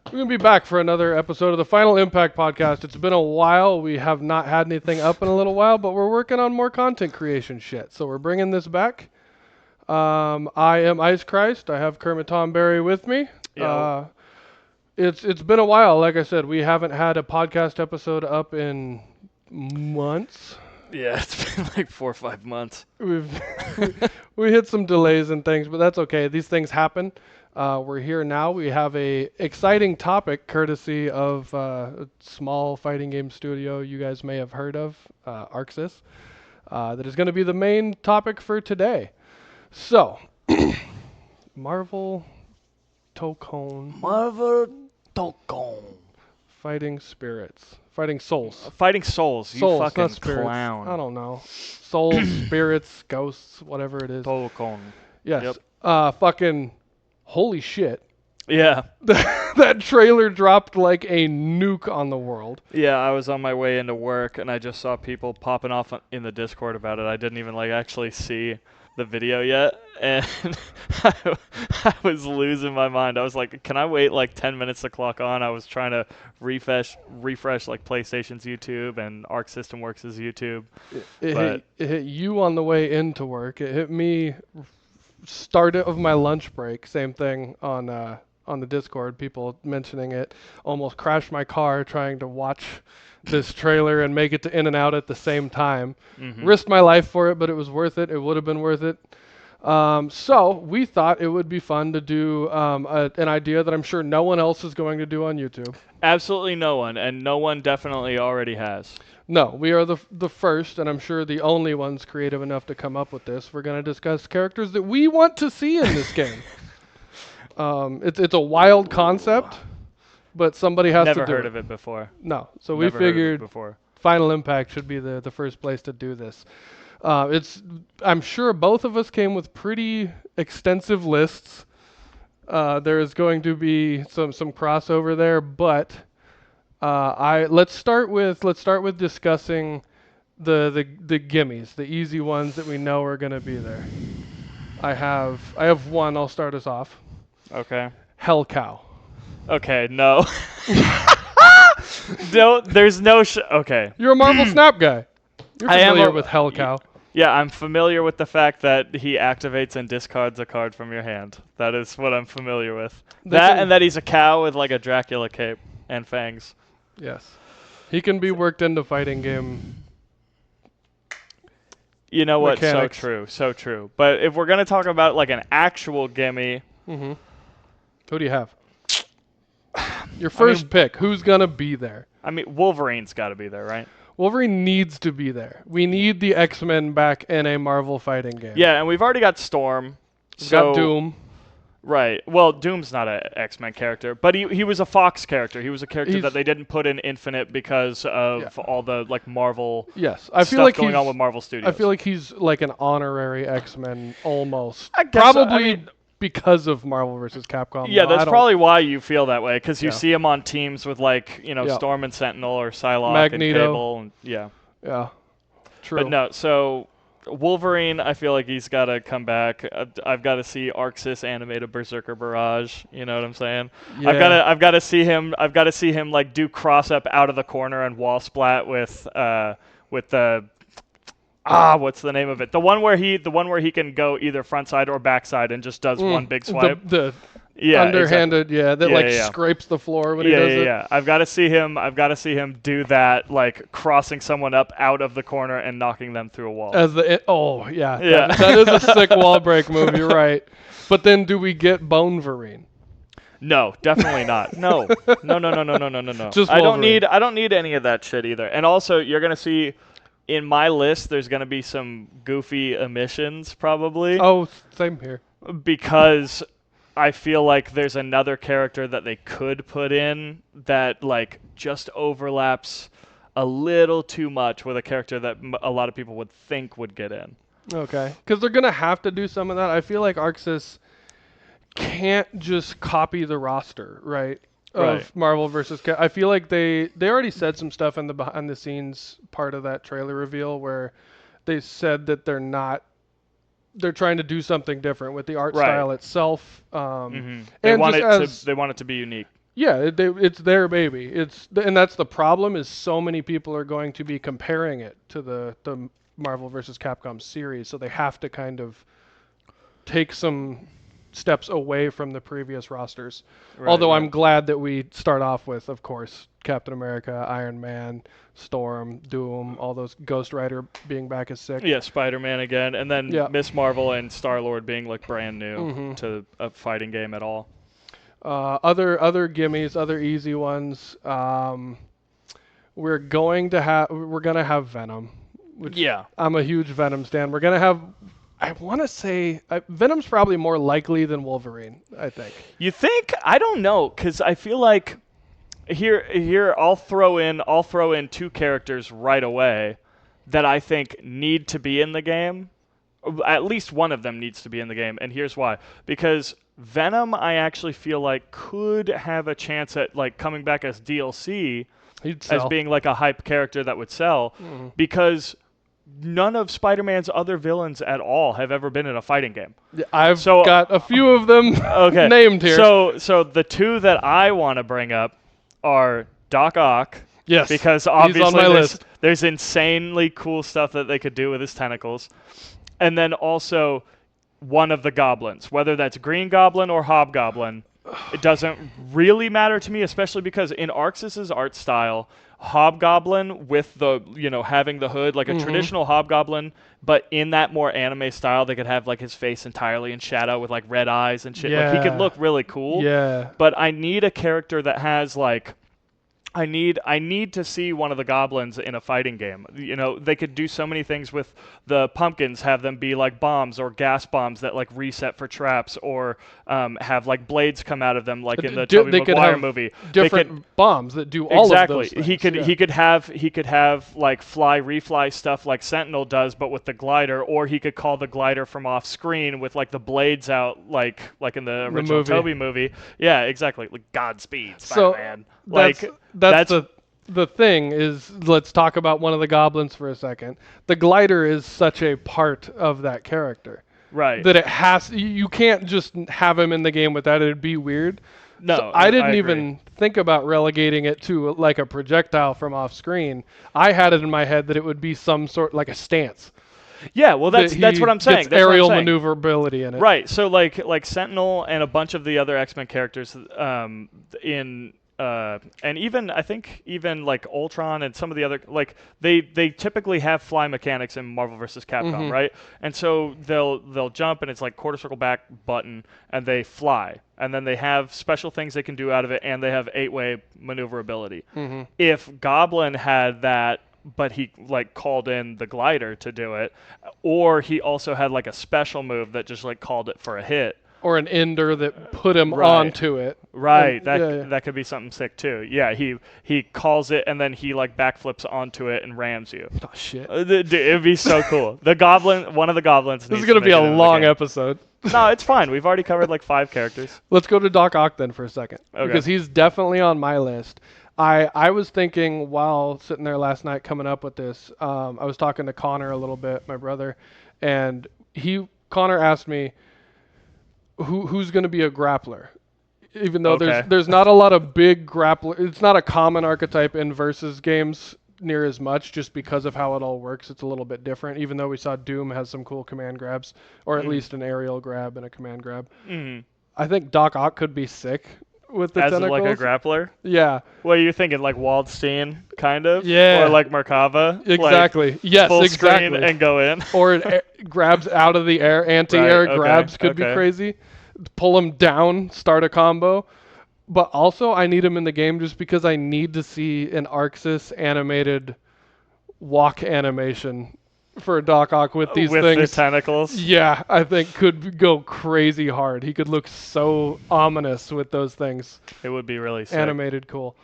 We're going to be back for another episode of the Final Impact podcast. It's been a while. We have not had anything up in a little while, but we're working on more content creation shit. So we're bringing this back. I am Ice Christ. I have KermiTonberry with me. Yo. It's been a while. Like I said, we haven't had a podcast episode up in months. Yeah, it's been like 4 or 5 months. We've we hit some delays and things, but that's okay. These things happen. We're here now. We have a exciting topic courtesy of a small fighting game studio you guys may have heard of, Arxis, that is going to be the main topic for today. So, Marvel TOKKON Fighting Souls. Fighting Souls, you Souls, fucking not spirits. clown. I don't know. Souls, spirits, ghosts, whatever it is. TOKKON. Yes. Yep. Fucking holy shit. Yeah. That trailer dropped like a nuke on the world. Yeah, I was on my way into work and I just saw people popping off in the Discord about it. I didn't even like actually see the video yet, and I was losing my mind. I was like, can I wait like 10 minutes to clock on? I was trying to refresh like PlayStation's YouTube and Arc System Works' YouTube. It hit you on the way into work. It hit me start of my lunch break. Same thing on the Discord. People mentioning it. Almost crashed my car trying to watch this trailer and make it to In and Out at the same time. Mm-hmm. Risked my life for it, but it was worth it. It would have been worth it. So we thought it would be fun to do an idea that I'm sure no one else is going to do on YouTube. Absolutely no one, and no one definitely already has. No, we are the first, and I'm sure the only ones creative enough to come up with this. We're going to discuss characters that we want to see in this game. It's a wild concept, but somebody has to do it. Never heard of it before. No, so Never we figured before. Final Impact should be the first place to do this. I'm sure both of us came with pretty extensive lists. There is going to be some crossover there, but let's start with discussing the gimmies, the easy ones that we know are going to be there. I have one. I'll start us off. Okay. Hell Cow. Okay, no. No, there's no okay. You're a Marvel Snap guy. You're I am familiar with Hell Cow. Yeah, I'm familiar with the fact that he activates and discards a card from your hand. That is what I'm familiar with. And that he's a cow with like a Dracula cape and fangs. Yes. He can be worked into fighting game. You know what? Mechanics. So true. But if we're going to talk about like an actual gimme. Mm-hmm. Who do you have? Your first pick. Who's going to be there? I mean, Wolverine's got to be there, right? Wolverine needs to be there. We need the X-Men back in a Marvel fighting game. Yeah, and we've already got Storm. We've got Doom. Right. Well, Doom's not an X-Men character, but he was a Fox character. He was a character that they didn't put in Infinite because of all the like Marvel stuff going on with Marvel Studios. I feel like he's like an honorary X-Men almost. I guess, Probably because of Marvel vs. Capcom. Yeah, that's probably why you feel that way, because you see him on teams with like, Yeah. Storm and Sentinel or Psylocke Magneto. and Cable. And, yeah. Yeah. True. But no, so Wolverine, I feel like he's got to come back. I've got to see Arxis animate a Berserker Barrage. You know what I'm saying? Yeah. I've got to see him. I've got to see him like do cross up out of the corner and wall splat with the what's the name of it? The one where he can go either front side or back side and just does one big swipe. The yeah, underhanded, exactly. that scrapes the floor when he does it. Yeah. I've got to see him do that, like crossing someone up out of the corner and knocking them through a wall. That is a sick wall break move. You're right. But then, do we get Boneverine? No, definitely not. No. Just I Wolverine. don't need any of that shit either. And also, you're gonna see in my list, there's gonna be some goofy omissions probably. Oh, same here. Because I feel like there's another character that they could put in that like just overlaps a little too much with a character that a lot of people would think would get in. Okay. Because they're going to have to do some of that. I feel like Arxis can't just copy the roster, right? Of Marvel versus I feel like they already said some stuff in the behind the scenes part of that trailer reveal where they said that they're trying to do something different with the art style itself. They want it to be unique. Yeah, it's their baby. And that's the problem is so many people are going to be comparing it to the Marvel vs. Capcom series, so they have to kind of take some steps away from the previous rosters. Right, Although right. I'm glad that we start off with, of course, Captain America, Iron Man, Storm, Doom, all those Ghost Rider being back as sick. Yeah, Spider-Man again, and then Yeah. Miss Marvel and Star-Lord being like brand new hmm to a fighting game at all. other gimmies, other easy ones. We're gonna have Venom, which Yeah. I'm a huge Venom stan. We're gonna have. I want to say Venom's probably more likely than Wolverine. I think. You think? I don't know, because I feel like here I'll throw in two characters right away that I think need to be in the game. At least one of them needs to be in the game, and here's why. Because Venom, I actually feel like could have a chance at like coming back as DLC, He'd as sell. being like a hype character that would sell, because none of Spider-Man's other villains at all have ever been in a fighting game. Yeah, I've So- got a few of them Okay. named here. So the two that I want to bring up are Doc Ock, yes, because he's obviously on my list. there's insanely cool stuff that they could do with his tentacles. And then also one of the goblins, whether that's Green Goblin or Hobgoblin, it doesn't really matter to me, especially because in Arxis's art style, Hobgoblin with the, having the hood, like a traditional Hobgoblin, but in that more anime style, they could have like his face entirely in shadow with like red eyes and shit. Like he could Yeah. look really cool. Yeah. But I need a character that has like I need to see one of the goblins in a fighting game. They could do so many things with the pumpkins, have them be like bombs or gas bombs that like reset for traps, or have like blades come out of them, like in the Tobey They could Maguire have movie. different bombs that do all Exactly. of those things. He could have like fly refly stuff like Sentinel does, but with the glider, or he could call the glider from off screen with like the blades out, like in the original movie. Tobey movie. Yeah, exactly. Like Godspeed, So Spider-Man. that's the thing is, let's talk about one of the goblins for a second. The glider is such a part of that character right. that you can't just have him in the game without it. It'd be weird. No, So I didn't agree. even think about relegating it to like a projectile from off screen. I had it in my head that it would be some sort like a stance. Yeah, well, that's That what he I'm saying. gets That's what I'm aerial saying. maneuverability in it. Right. So like Sentinel and a bunch of the other X-Men characters in and even I think even like Ultron and some of the other, like they typically have fly mechanics in Marvel vs. Capcom, right? And so they'll jump and it's like quarter circle back button and they fly. And then they have special things they can do out of it, and they have 8-way maneuverability. If Goblin had that, but he like called in the glider to do it, or he also had like a special move that just like called it for a hit. Or an ender that put him Right. onto it. Right, And- that could be something sick too. Yeah, he calls it and then he like backflips onto it and rams you. Oh shit. Dude, it'd be so cool. One of the goblins. This is gonna be a long episode. No, it's fine. We've already covered like 5 characters. Let's go to Doc Ock then for a second, Okay. because he's definitely on my list. I was thinking while sitting there last night coming up with this, I was talking to Connor a little bit, my brother, and Connor asked me who's going to be a grappler, even though Okay. there's not a lot of big grappler. It's not a common archetype in versus games near as much, just because of how it all works. It's a little bit different, even though we saw Doom has some cool command grabs, or at least an aerial grab and a command grab. I think Doc Ock could be sick with the As tentacles. like a grappler. Yeah, What are you thinking? Like Waldstein, kind of? Yeah. Or like Merkava? exactly. Like Yes, full exactly. screen and go in. Or grabs out of the air, anti-air Right, okay, grabs could be okay. crazy. Pull him down, start a combo. But also, I need him in the game just because I need to see an Arxis animated walk animation for Doc Ock with these with things. the tentacles. Yeah, I think could go crazy hard. He could look so ominous with those things. It would be really sick. Animated cool.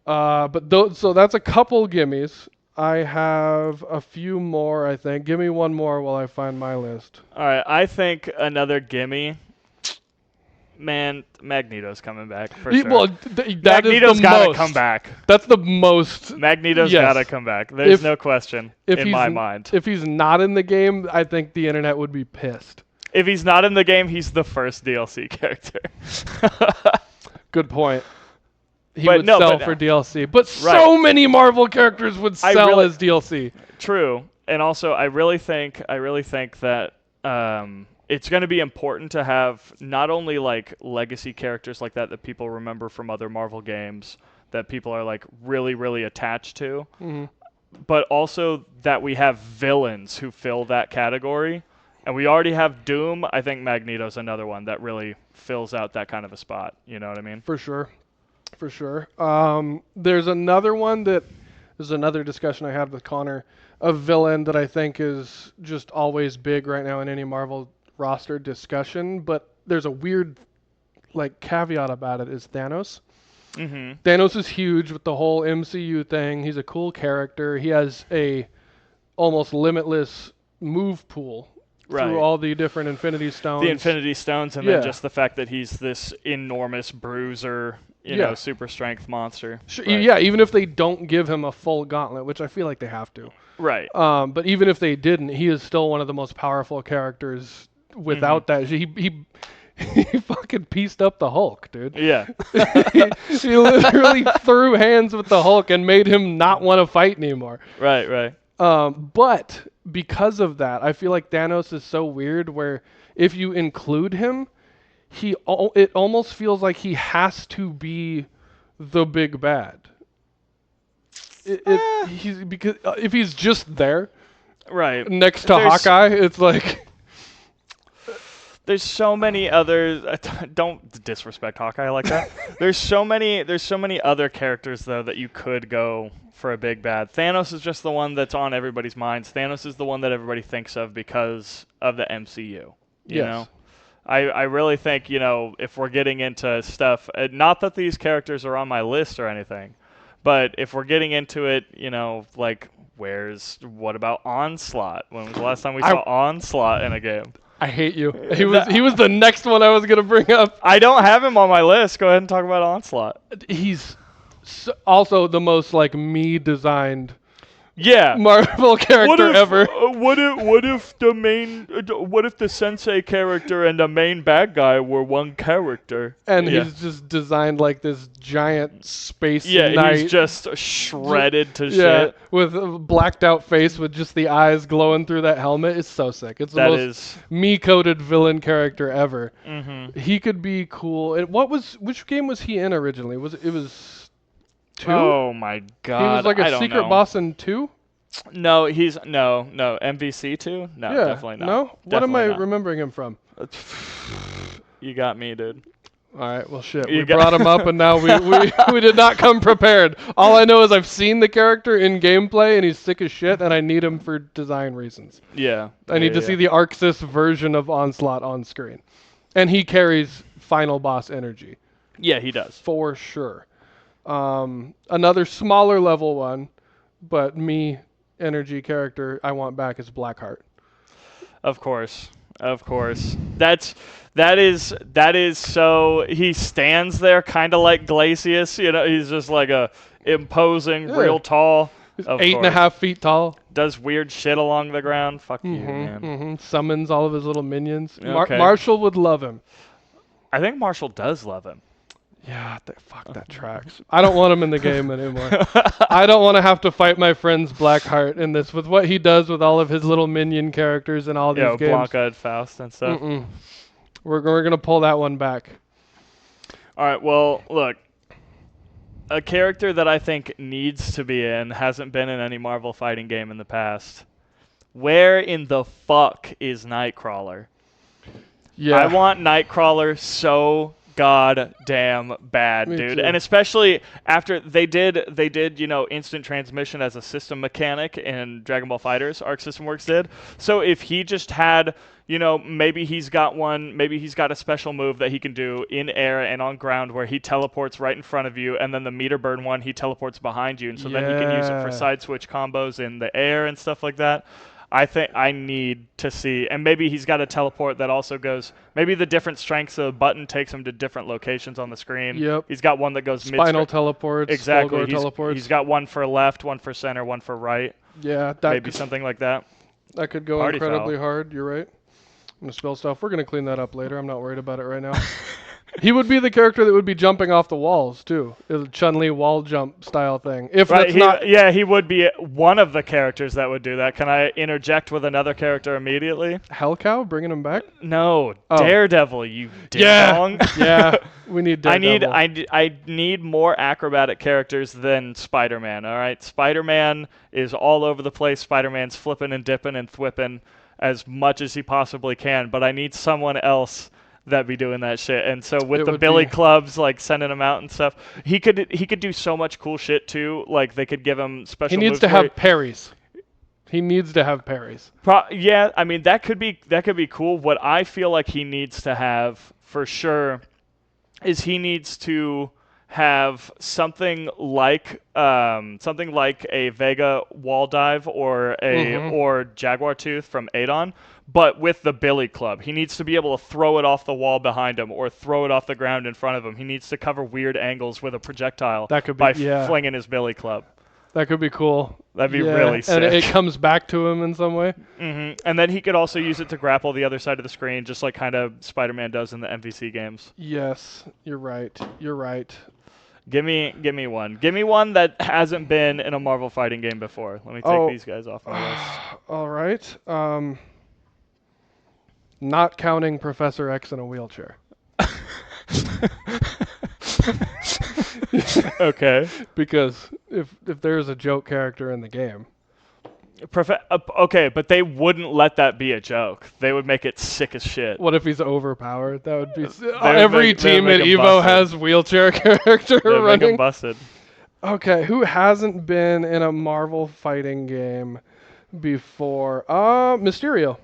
So that's a couple gimmies. I have a few more, I think. Give me one more while I find my list. All right, I think another gimme. Man, Magneto's coming back for sure. Well, that is Magneto's the gotta most. come back. That's the most. Magneto's Yes. gotta come back. There's If- no question If in he's my mind. If he's not in the game, I think the internet would be pissed. If he's not in the game, he's the first DLC character. Good point. he would sell for DLC. But so many Marvel characters would sell as DLC. True. And also, I really think that it's going to be important to have not only like legacy characters like that people remember from other Marvel games that people are like really, really attached to, but also that we have villains who fill that category. And we already have Doom. I think Magneto's another one that really fills out that kind of a spot. You know what I mean? For sure. For sure. There's another one there's another discussion I had with Connor, a villain that I think is just always big right now in any Marvel roster discussion, but there's a weird like caveat about it is Thanos. Thanos is huge with the whole MCU thing. He's a cool character. He has a almost limitless move pool through all the different Infinity Stones. The Infinity Stones, and then just the fact that he's this enormous bruiser, you know, super strength monster. Sure, yeah, even if they don't give him a full gauntlet, which I feel like they have to. Right. But even if they didn't, he is still one of the most powerful characters without that. He fucking pieced up the Hulk, dude. Yeah. he literally threw hands with the Hulk and made him not want to fight anymore. Right. But because of that, I feel like Thanos is so weird where if you include him, it almost feels like he has to be the big bad. Because if he's just there, right next to Hawkeye, it's like there's so many other. Don't disrespect Hawkeye like that. There's so many other characters though that you could go for a big bad. Thanos is just the one that's on everybody's minds. Thanos is the one that everybody thinks of because of the MCU. You know? I really think, you know, if we're getting into stuff, not that these characters are on my list or anything, but if we're getting into it, you know, like, what about Onslaught? When was the last time we saw Onslaught in a game? I hate you. He was the next one I was going to bring up. I don't have him on my list. Go ahead and talk about Onslaught. He's also the most, like, me-designed Marvel character ever. What if the sensei character and the main bad guy were one character? And he's just designed like this giant space knight. Yeah, he's just shredded to shit. With a blacked out face with just the eyes glowing through that helmet. It's so sick. It's the most me-coded villain character ever. He could be cool. And which game was he in originally? It was 2? Oh my god. He was like a secret boss in 2? No, no. MVC 2? No, definitely not. No? What am I remembering him from? You got me, dude. Alright, well shit. We brought him up and now we did not come prepared. All I know is I've seen the character in gameplay and he's sick as shit and I need him for design reasons. Yeah. I need to see the Arxis version of Onslaught on screen. And he carries final boss energy. Yeah, he does. For sure. Another smaller level one, but energy character I want back is Blackheart. Of course. That is so he stands there kind of like Glacius, you know, he's just like a imposing, real tall. He's 8.5 feet tall. Does weird shit along the ground. Fuck you, man. Summons all of his little minions. Okay. Marshall would love him. I think Marshall does love him. Yeah, fuck that tracks. I don't want him in the game anymore. I don't want to have to fight my friend's Blackheart in this with what he does with all of his little minion characters and all these games. Blanca and Faust and stuff. We're gonna pull that one back. All right. Well, look, a character that I think needs to be in hasn't been in any Marvel fighting game in the past. Where in the fuck is Nightcrawler? Yeah, I want Nightcrawler so goddamn bad, dude. And especially after they did, you know, instant transmission as a system mechanic in Dragon Ball FighterZ, Arc System Works did. So if he just had, you know, maybe he's got a special move that he can do in air and on ground where he teleports right in front of you, and then the meter burn one, he teleports behind you, and so then he can use it for side switch combos in the air and stuff like that. I think I need to see, and maybe he's got a teleport that also goes, maybe the different strengths of the button takes him to different locations on the screen. Yep. He's got one that goes Spinal teleports. Exactly. Teleports. He's got one for left, one for center, one for right. Yeah. Maybe something like that. That could go incredibly hard. You're right. I'm going to spell stuff. We're going to clean that up later. I'm not worried about it right now. He would be the character that would be jumping off the walls too. A Chun-Li wall jump style thing. If Right, that's not yeah, he would be one of the characters that would do that. Can I interject with another character immediately? Hellcow, bringing him back. No, Oh. Daredevil, you ding Yeah, dong. yeah. We need Daredevil. I need more acrobatic characters than Spider-Man. All right, Spider-Man is all over the place. Spider-Man's flipping and dipping and thwipping as much as he possibly can. But I need someone else that be doing that shit. And so with It the would billy be- clubs, like sending him out and stuff, he could do so much cool shit too. Like they could give him special. He needs moves to where have parries. He needs to have parries. yeah, I mean that could be cool. What I feel like he needs to have for sure is he needs to have something like a Vega wall dive or or Jaguar Tooth from Adon, but with the billy club. He needs to be able to throw it off the wall behind him or throw it off the ground in front of him. He needs to cover weird angles with a projectile That could be- by yeah. flinging his billy club. That could be cool. That'd be really sick. And it comes back to him in some way. And then he could also use it to grapple the other side of the screen, just like kind of Spider-Man does in the MVC games. Yes, you're right. You're right. Give me one. Give me one that hasn't been in a Marvel fighting game before. Let me take these guys off my list. All right. Not counting Professor X in a wheelchair. Okay. Because if there's a joke character in the game, Okay, but they wouldn't let that be a joke. They would make it sick as shit. what if he's overpowered? That would be. would Every make- they team would at make him Evo busted. has wheelchair character They'd make him running. busted. Okay, who hasn't been in a Marvel fighting game before? Mysterio.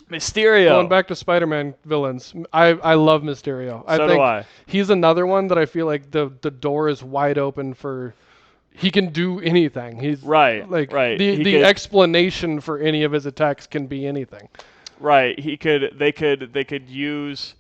Mysterio. Going back to Spider-Man villains, I love Mysterio. I So think do I. he's another one that I feel like the door is wide open for. He can do anything. He's Right, Like right. the He the could- explanation for any of his attacks can be anything. Right. They could use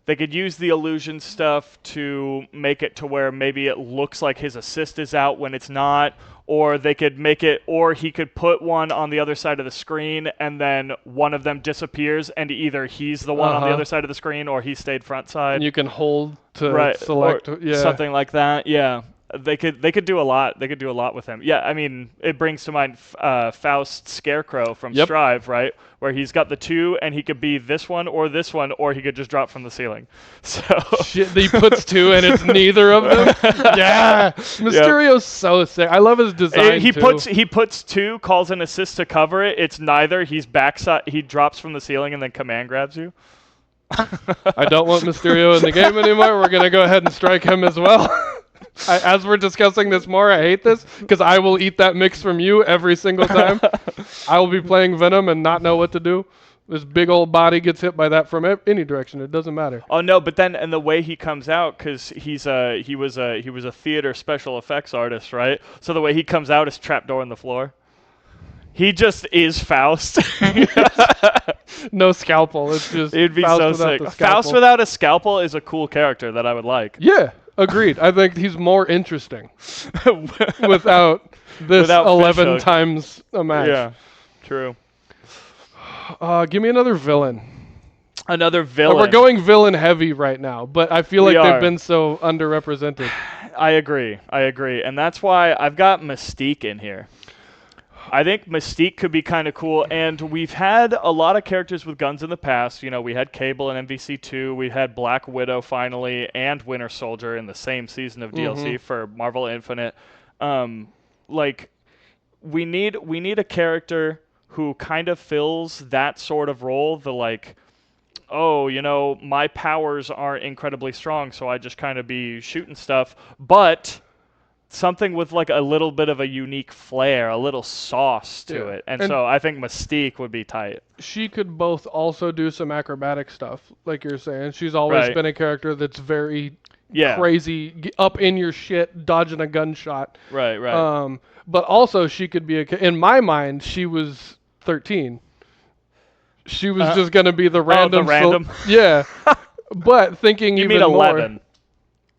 the illusion stuff to make it to where maybe it looks like his assist is out when it's not, or they could make it, or he could put one on the other side of the screen and then one of them disappears and either he's the one on the other side of the screen or he stayed front side. And you can hold to Right. select. Or Yeah. something like that. Yeah. They could do a lot. They could do a lot with him. Yeah, I mean, it brings to mind Faust Scarecrow from Yep. Strive, right? Where he's got the two, and he could be this one, or he could just drop from the ceiling. So Shit, he puts two and it's neither of them. Yeah, Mysterio's so sick. I love his design he too. he puts two, calls an assist to cover it. It's neither. He's backside. He drops from the ceiling and then command grabs you. I don't want Mysterio in the game anymore. We're gonna go ahead and strike him as well. As we're discussing this more, I hate this because I will eat that mix from you every single time. I will be playing Venom and not know what to do. This big old body gets hit by that from any direction. It doesn't matter. Oh no! But then, and the way he comes out, because he was a theater special effects artist, right? So the way he comes out is trapdoor in the floor. He just is Faust. No scalpel. It's just It'd be Faust so without sick. the scalpel. Faust without a scalpel is a cool character that I would like. Yeah, agreed. I think he's more interesting without this Without 11 Fishhook. times a match. Yeah, true. Give me another villain. Another villain. We're going villain heavy right now, but I feel We like are. they've been so underrepresented. I agree, and that's why I've got Mystique in here. I think Mystique could be kind of cool, and we've had a lot of characters with guns in the past. You know, we had Cable in MVC2, we had Black Widow finally, and Winter Soldier in the same season of DLC for Marvel Infinite. Like, we need a character who kind of fills that sort of role. The like, oh, you know, my powers aren't incredibly strong, so I just kind of be shooting stuff, but something with like a little bit of a unique flair, a little sauce to Yeah. it. And And- so I think Mystique would be tight. She could both also do some acrobatic stuff, like you're saying. She's always Right. been a character that's very Yeah. crazy, up in your shit, dodging a gunshot. Right, right. But also she could be in my mind, she was 13. She was just gonna be the random. random. Yeah. But thinking You even mean 11.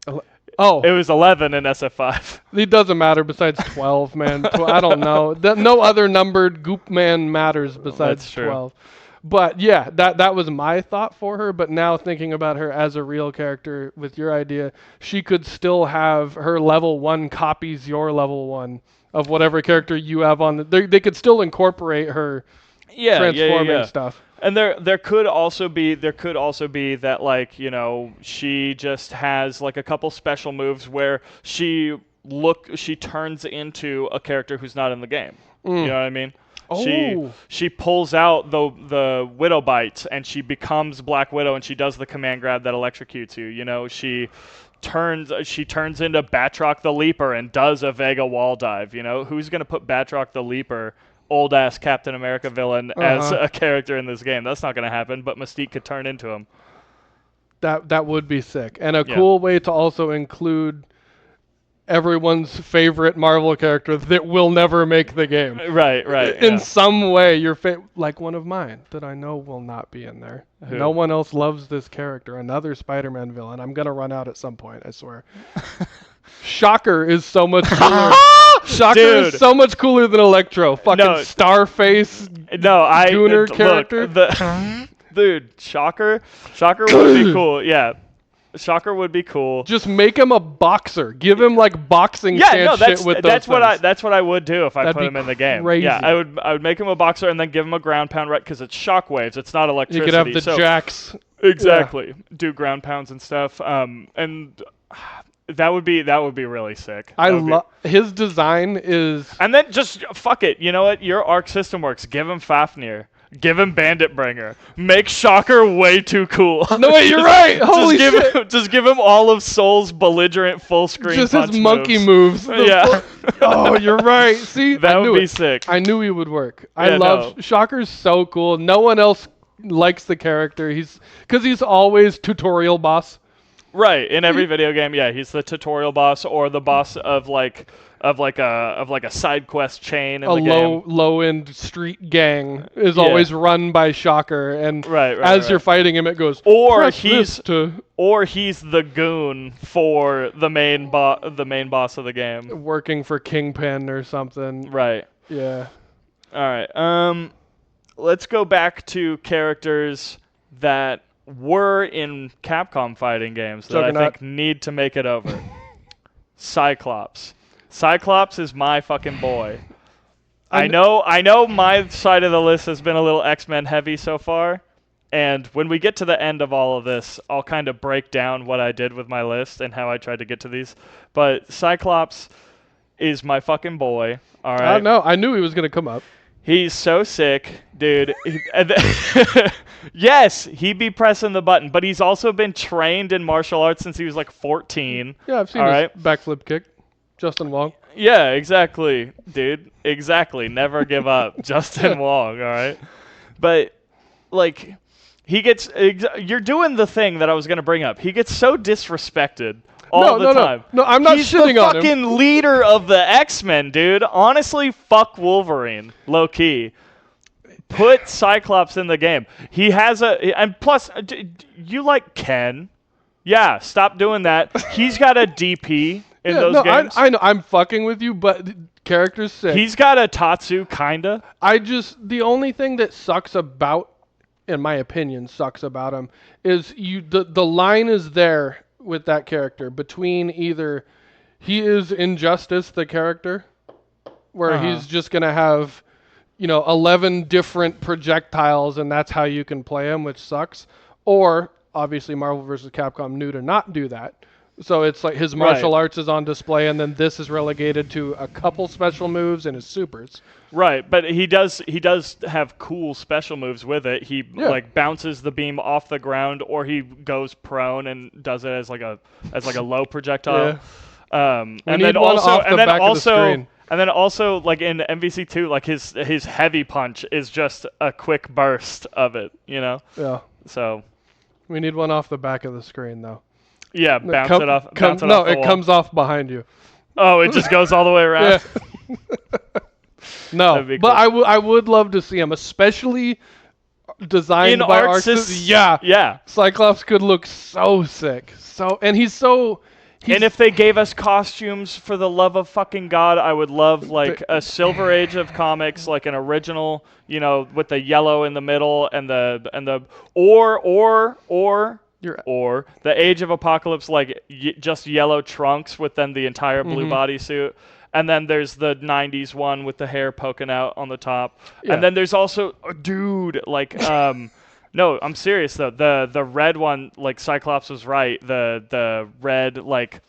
more. Oh, It was 11 in SF5. it doesn't matter besides 12, man. I don't know. No other numbered goop man matters besides That's true. 12. But yeah, that was my thought for her. But now thinking about her as a real character with your idea, she could still have her level 1 copies your level 1 of whatever character you have on. They could still incorporate her transforming stuff. And there could also be that, like, you know, she just has like a couple special moves where she turns into a character who's not in the game. You know what I mean? Oh. She pulls out the Widow Bites and she becomes Black Widow and she does the command grab that electrocutes you. You know, she turns into Batroc the Leaper and does a Vega wall dive. You know, who's gonna put Batroc the Leaper, old ass Captain America villain, as a character in this game? That's not gonna happen. But Mystique could turn into him. That would be sick, and a cool way to also include everyone's favorite Marvel character that will never make the game. Right. In some way, like one of mine that I know will not be in there. Who? No one else loves this character. Another Spider-Man villain. I'm gonna run out at some point, I swear. Shocker is so much cooler. Shocker is so much cooler than Electro. Fucking Starface. Gooner character. Dude, Shocker would be cool. Yeah. Shocker would be cool. Just make him a boxer. Give him like boxing shit with those things. That's what I would do if I put him in the game. Crazy. Yeah, I would make him a boxer and then give him a ground pound, right? Because it's shockwaves. It's not electricity. You could have the jacks. Exactly. Yeah. Do ground pounds and stuff. And that would be really sick. I love his design is. And then just fuck it. You know what? Your Arc System Works. Give him Fafnir. Give him Bandit Bringer. Make Shocker way too cool. No, wait, you're right. Holy shit. Just give him all of Soul's belligerent full screen just punch his monkey moves. Yeah. Oh, you're right. See, that would be sick. I knew he would work. I love Shocker's so cool. No one else likes the character. Because he's always tutorial boss. Right. In every video game, yeah, he's the tutorial boss or the boss of a side quest chain in the game. Low end street gang is always run by Shocker, and as you're fighting him, it goes. Or he's the goon for the main boss of the game, working for Kingpin or something. Right. Yeah. All right. Let's go back to characters that were in Capcom fighting games that I think need to make it over. Cyclops. Cyclops is my fucking boy. I know my side of the list has been a little X-Men heavy so far, and when we get to the end of all of this, I'll kind of break down what I did with my list and how I tried to get to these. But Cyclops is my fucking boy, all right? I know. I knew he was going to come up. He's so sick, dude. Yes, he be pressing the button, but he's also been trained in martial arts since he was like 14. Yeah, I've seen his backflip kick. Justin Wong. Yeah, exactly, dude. Exactly. Never give up. Justin Wong, all right? But, like, he gets... You're doing the thing that I was going to bring up. He gets so disrespected all the time. No, I'm not shitting on him. He's the fucking leader of the X-Men, dude. Honestly, fuck Wolverine, low-key. Put Cyclops in the game. He has a... And plus, you like Ken. Yeah, stop doing that. He's got a DP in those games. I know. I'm fucking with you, but character's sick. He's got a Tatsu, kinda. The only thing that sucks about, in my opinion, sucks about him is the line is there with that character between either he is Injustice, the character, where he's just going to have, 11 different projectiles and that's how you can play him, which sucks. Or, obviously, Marvel vs. Capcom knew to not do that. So it's like his martial arts is on display, and then this is relegated to a couple special moves and his supers. Right, but he does have cool special moves with it. He like bounces the beam off the ground, or he goes prone and does it as like a low projectile. Yeah. And then also like in MVC2, like his heavy punch is just a quick burst of it. Yeah. So we need one off the back of the screen though. Yeah, bounce it off. No, it comes off behind you. Oh, it just goes all the way around. Yeah. No, cool. But I would love to see him, especially designed by Arc System. Yeah. Cyclops could look so sick. And he's so And if they gave us costumes, for the love of fucking God, I would love like a Silver Age of comics, like an original, you know, with the yellow in the middle and the or the Age of Apocalypse, like just yellow trunks with then the entire blue bodysuit. And then there's the 90s one with the hair poking out on the top. Yeah. And then there's also, dude, like, no, I'm serious though. The red one, like Cyclops was right. The red, like,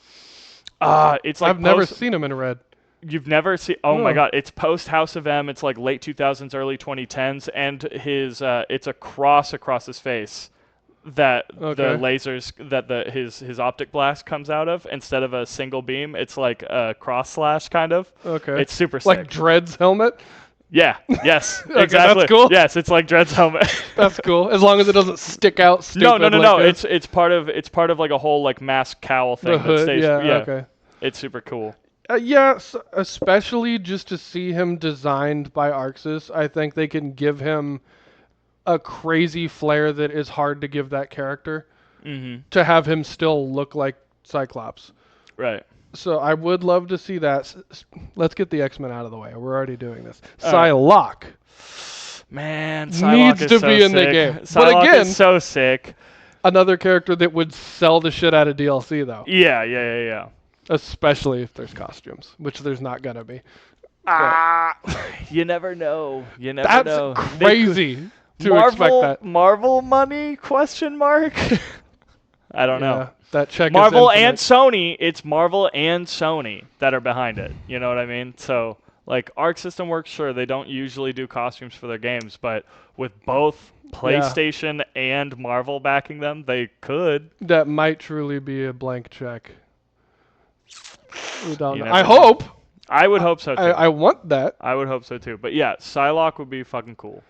it's like I've never seen him in red. You've never seen? Oh No. my God! It's post House of M. It's like late 2000s, early 2010s, and his it's a cross across his face that the lasers that his optic blast comes out of instead of a single beam. It's like a cross slash kind of. Okay. It's super sick. Like Dredd's helmet. Yeah. Yes. Okay, exactly. that's cool. Yes, it's like Dredd's helmet. That's cool. As long as it doesn't stick out stupid. No. It's part of like a whole like mask cowl thing. The hood. That stays, Yeah. Okay. It's super cool. Yes, especially just to see him designed by Arxis. I think they can give him a crazy flair that is hard to give that character. To have him still look like Cyclops. Right. So I would love to see that. Let's get the X-Men out of the way. We're already doing this. Psylocke. Man, Psylocke Needs is to so be in the sick. game. Psylocke But again, is so sick. Another character that would sell the shit out of DLC though. Yeah. Especially if there's costumes, which there's not gonna be. You never know. You never know. That's crazy to expect that. Marvel money? Question mark. I don't know. That check. Marvel is and infinite. Sony. It's Marvel and Sony that are behind it. You know what I mean? So like Arc System Works, sure, they don't usually do costumes for their games, but with both PlayStation and Marvel backing them, they could. That might truly be a blank check. We don't You know. never I know. hope. I would hope so too. I want that. I would hope so too. But yeah, Psylocke would be fucking cool.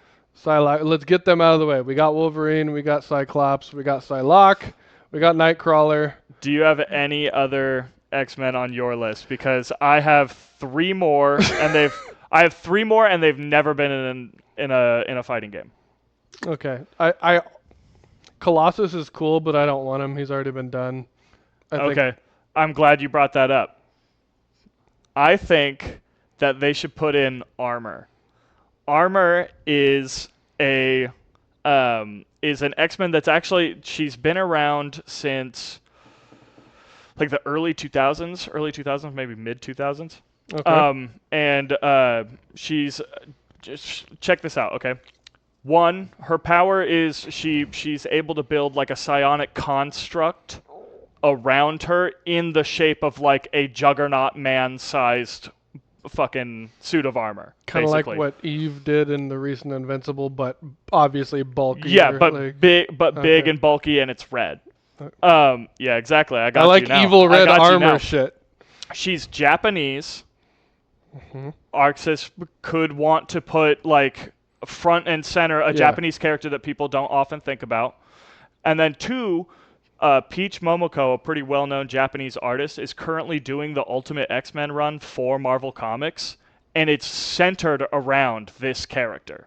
Psylocke. Let's get them out of the way. We got Wolverine. We got Cyclops. We got Psylocke. We got Nightcrawler. Do you have any other X-Men on your list? Because I have three more, and they've never been in a fighting game. Okay. I Colossus is cool, but I don't want him. He's already been done. Okay. I'm glad you brought that up. I think that they should put in Armor. Armor is an X-Men that's actually, she's been around since like the early 2000s, maybe mid 2000s. Okay. She's just check this out, okay? One, her power is she's able to build like a psionic construct around her in the shape of like a juggernaut man-sized fucking suit of armor. Kind of like what Eve did in the recent Invincible, but obviously bulky. Yeah, but big and bulky, and it's red. Yeah, exactly. I like you now. evil red I got you now. armor shit. She's Japanese. Arxis could want to put like front and center a Japanese character that people don't often think about. And then two, Peach Momoko, a pretty well-known Japanese artist, is currently doing the Ultimate X-Men run for Marvel Comics, and it's centered around this character.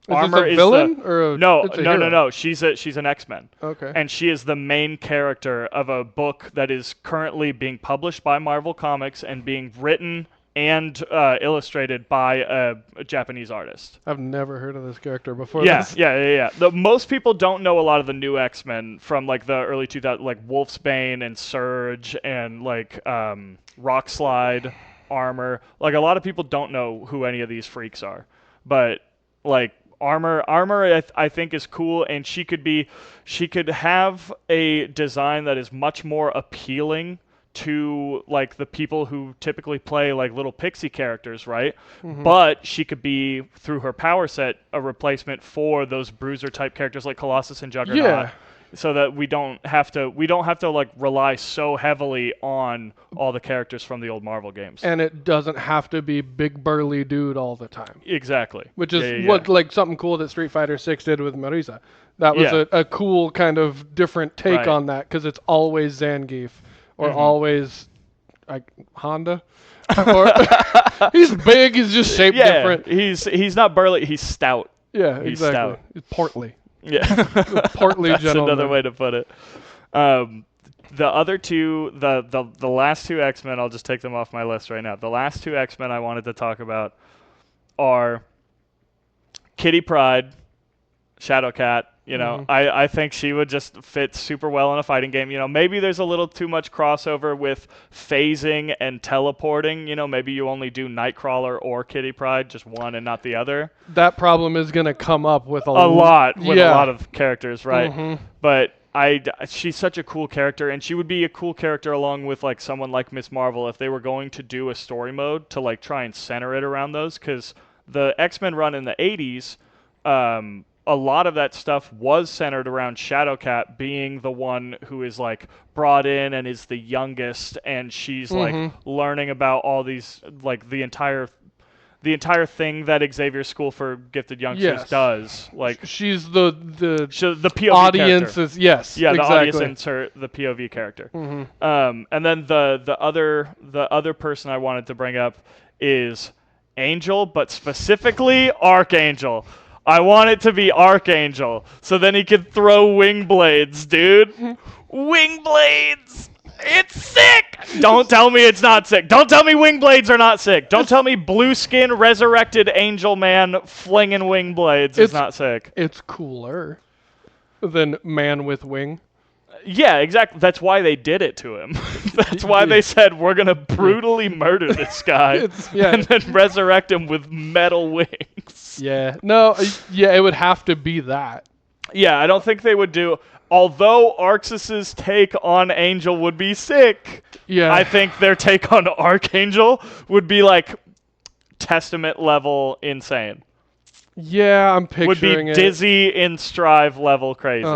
Armor is a villain or no. She's an X-Men. Okay. And she is the main character of a book that is currently being published by Marvel Comics and being written and illustrated by a Japanese artist. I've never heard of this character before. Yeah. Most people don't know a lot of the new X-Men from like the early 2000s, like Wolfsbane and Surge and like Rockslide, Armor. Like a lot of people don't know who any of these freaks are, but like Armor I think is cool, and she could have a design that is much more appealing to like the people who typically play like little pixie characters, right? But she could be, through her power set, a replacement for those bruiser type characters like Colossus and Juggernaut. So that we don't have to like rely so heavily on all the characters from the old Marvel games. And it doesn't have to be big burly dude all the time. Exactly. Which is what like something cool that Street Fighter 6 did with Marisa. That was a cool kind of different take on that, because it's always Zangief or always like Honda. Or he's big, he's just shaped different. He's not burly, he's stout. Yeah, he's exactly. Stout. He's portly. Yeah. Portly That's gentleman. another way to put it. The other two, the last two X-Men, I'll just take them off my list right now. The last two X-Men I wanted to talk about are Kitty Pryde, Shadowcat. I think she would just fit super well in a fighting game. Maybe there's a little too much crossover with phasing and teleporting. Maybe you only do Nightcrawler or Kitty Pryde, just one and not the other. That problem is going to come up with a lot with yeah. a lot of characters, right? Mm-hmm. But she's such a cool character, and she would be a cool character along with like someone like Miss Marvel if they were going to do a story mode to like try and center it around those, because the X-Men run in the 80s, a lot of that stuff was centered around Shadowcat being the one who is like brought in and is the youngest, and she's like learning about all these, like the entire thing that Xavier School for Gifted Youngsters does. Like she's the POV audience character. is yes, yeah, exactly. The audience insert the POV character. And then the other person I wanted to bring up is Angel, but specifically Archangel. I want it to be Archangel, so then he could throw wing blades, dude. Wing blades! It's sick! Don't tell me it's not sick. Don't tell me wing blades are not sick. Don't tell me blue skin resurrected angel man flinging wing blades is not sick. It's cooler than man with wing. Yeah, exactly. That's why they did it to him. That's why they said, we're going to brutally murder this guy and then resurrect him with metal wings. Yeah. No, it would have to be that. Yeah, I don't think they would do... Although Arxus's take on Angel would be sick, I think their take on Archangel would be like Testament level insane. Yeah, I'm picturing it. Would be Dizzy in Strive level crazy.